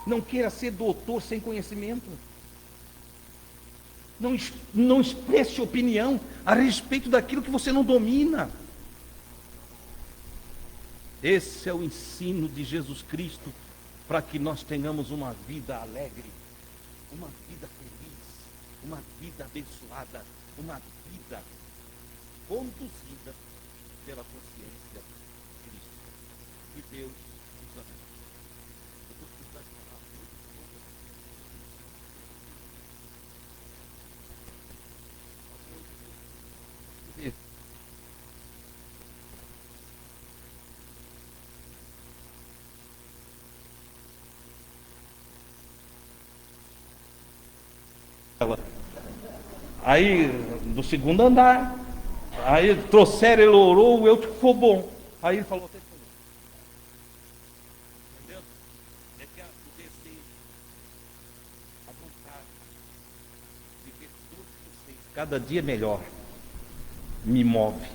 Não queira ser doutor sem conhecimento. Não expresse opinião a respeito daquilo que você não domina. Esse é o ensino de Jesus Cristo para que nós tenhamos uma vida alegre, uma vida feliz, uma vida abençoada, uma vida conduzida pela consciência crística. Que Deus nos abençoe. Eu vou precisar de falar muito. Aí, do segundo andar, aí trouxeram, ele orou, eu ficou bom. Aí ele falou, entendeu? É que o desejo, a vontade de ver todos vocês cada dia melhor, me move,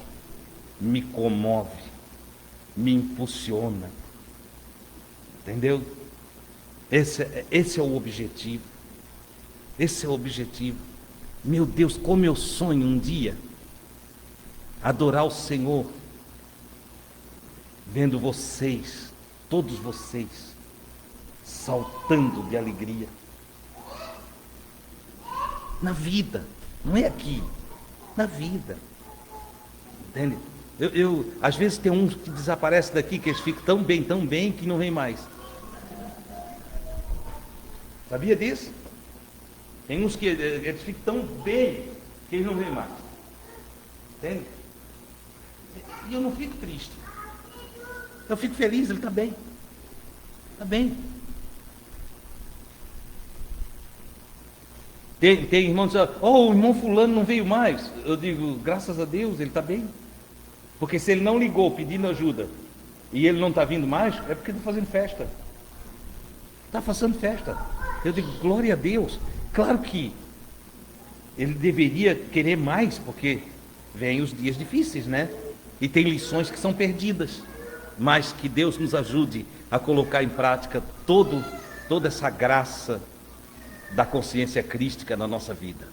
me comove, me impulsiona. Entendeu? Esse é o objetivo. Esse é o objetivo. Meu Deus, como eu sonho um dia adorar o Senhor, vendo vocês, todos vocês, saltando de alegria. Na vida, não é aqui, na vida. Entende? Às vezes tem uns que desaparecem daqui, que eles ficam tão bem, que não vem mais. Sabia disso? Tem uns que eles ficam tão bem que eles não vêm mais. Entende? E eu não fico triste. Eu fico feliz, ele está bem. Está bem. Tem irmãos que dizem, oh, o irmão fulano não veio mais. Eu digo, graças a Deus, ele está bem. Porque se ele não ligou pedindo ajuda e ele não está vindo mais, é porque está fazendo festa. Está fazendo festa. Eu digo, glória a Deus. Claro que ele deveria querer mais, porque vêm os dias difíceis, né? E tem lições que são perdidas. Mas que Deus nos ajude a colocar em prática toda essa graça da consciência crística na nossa vida.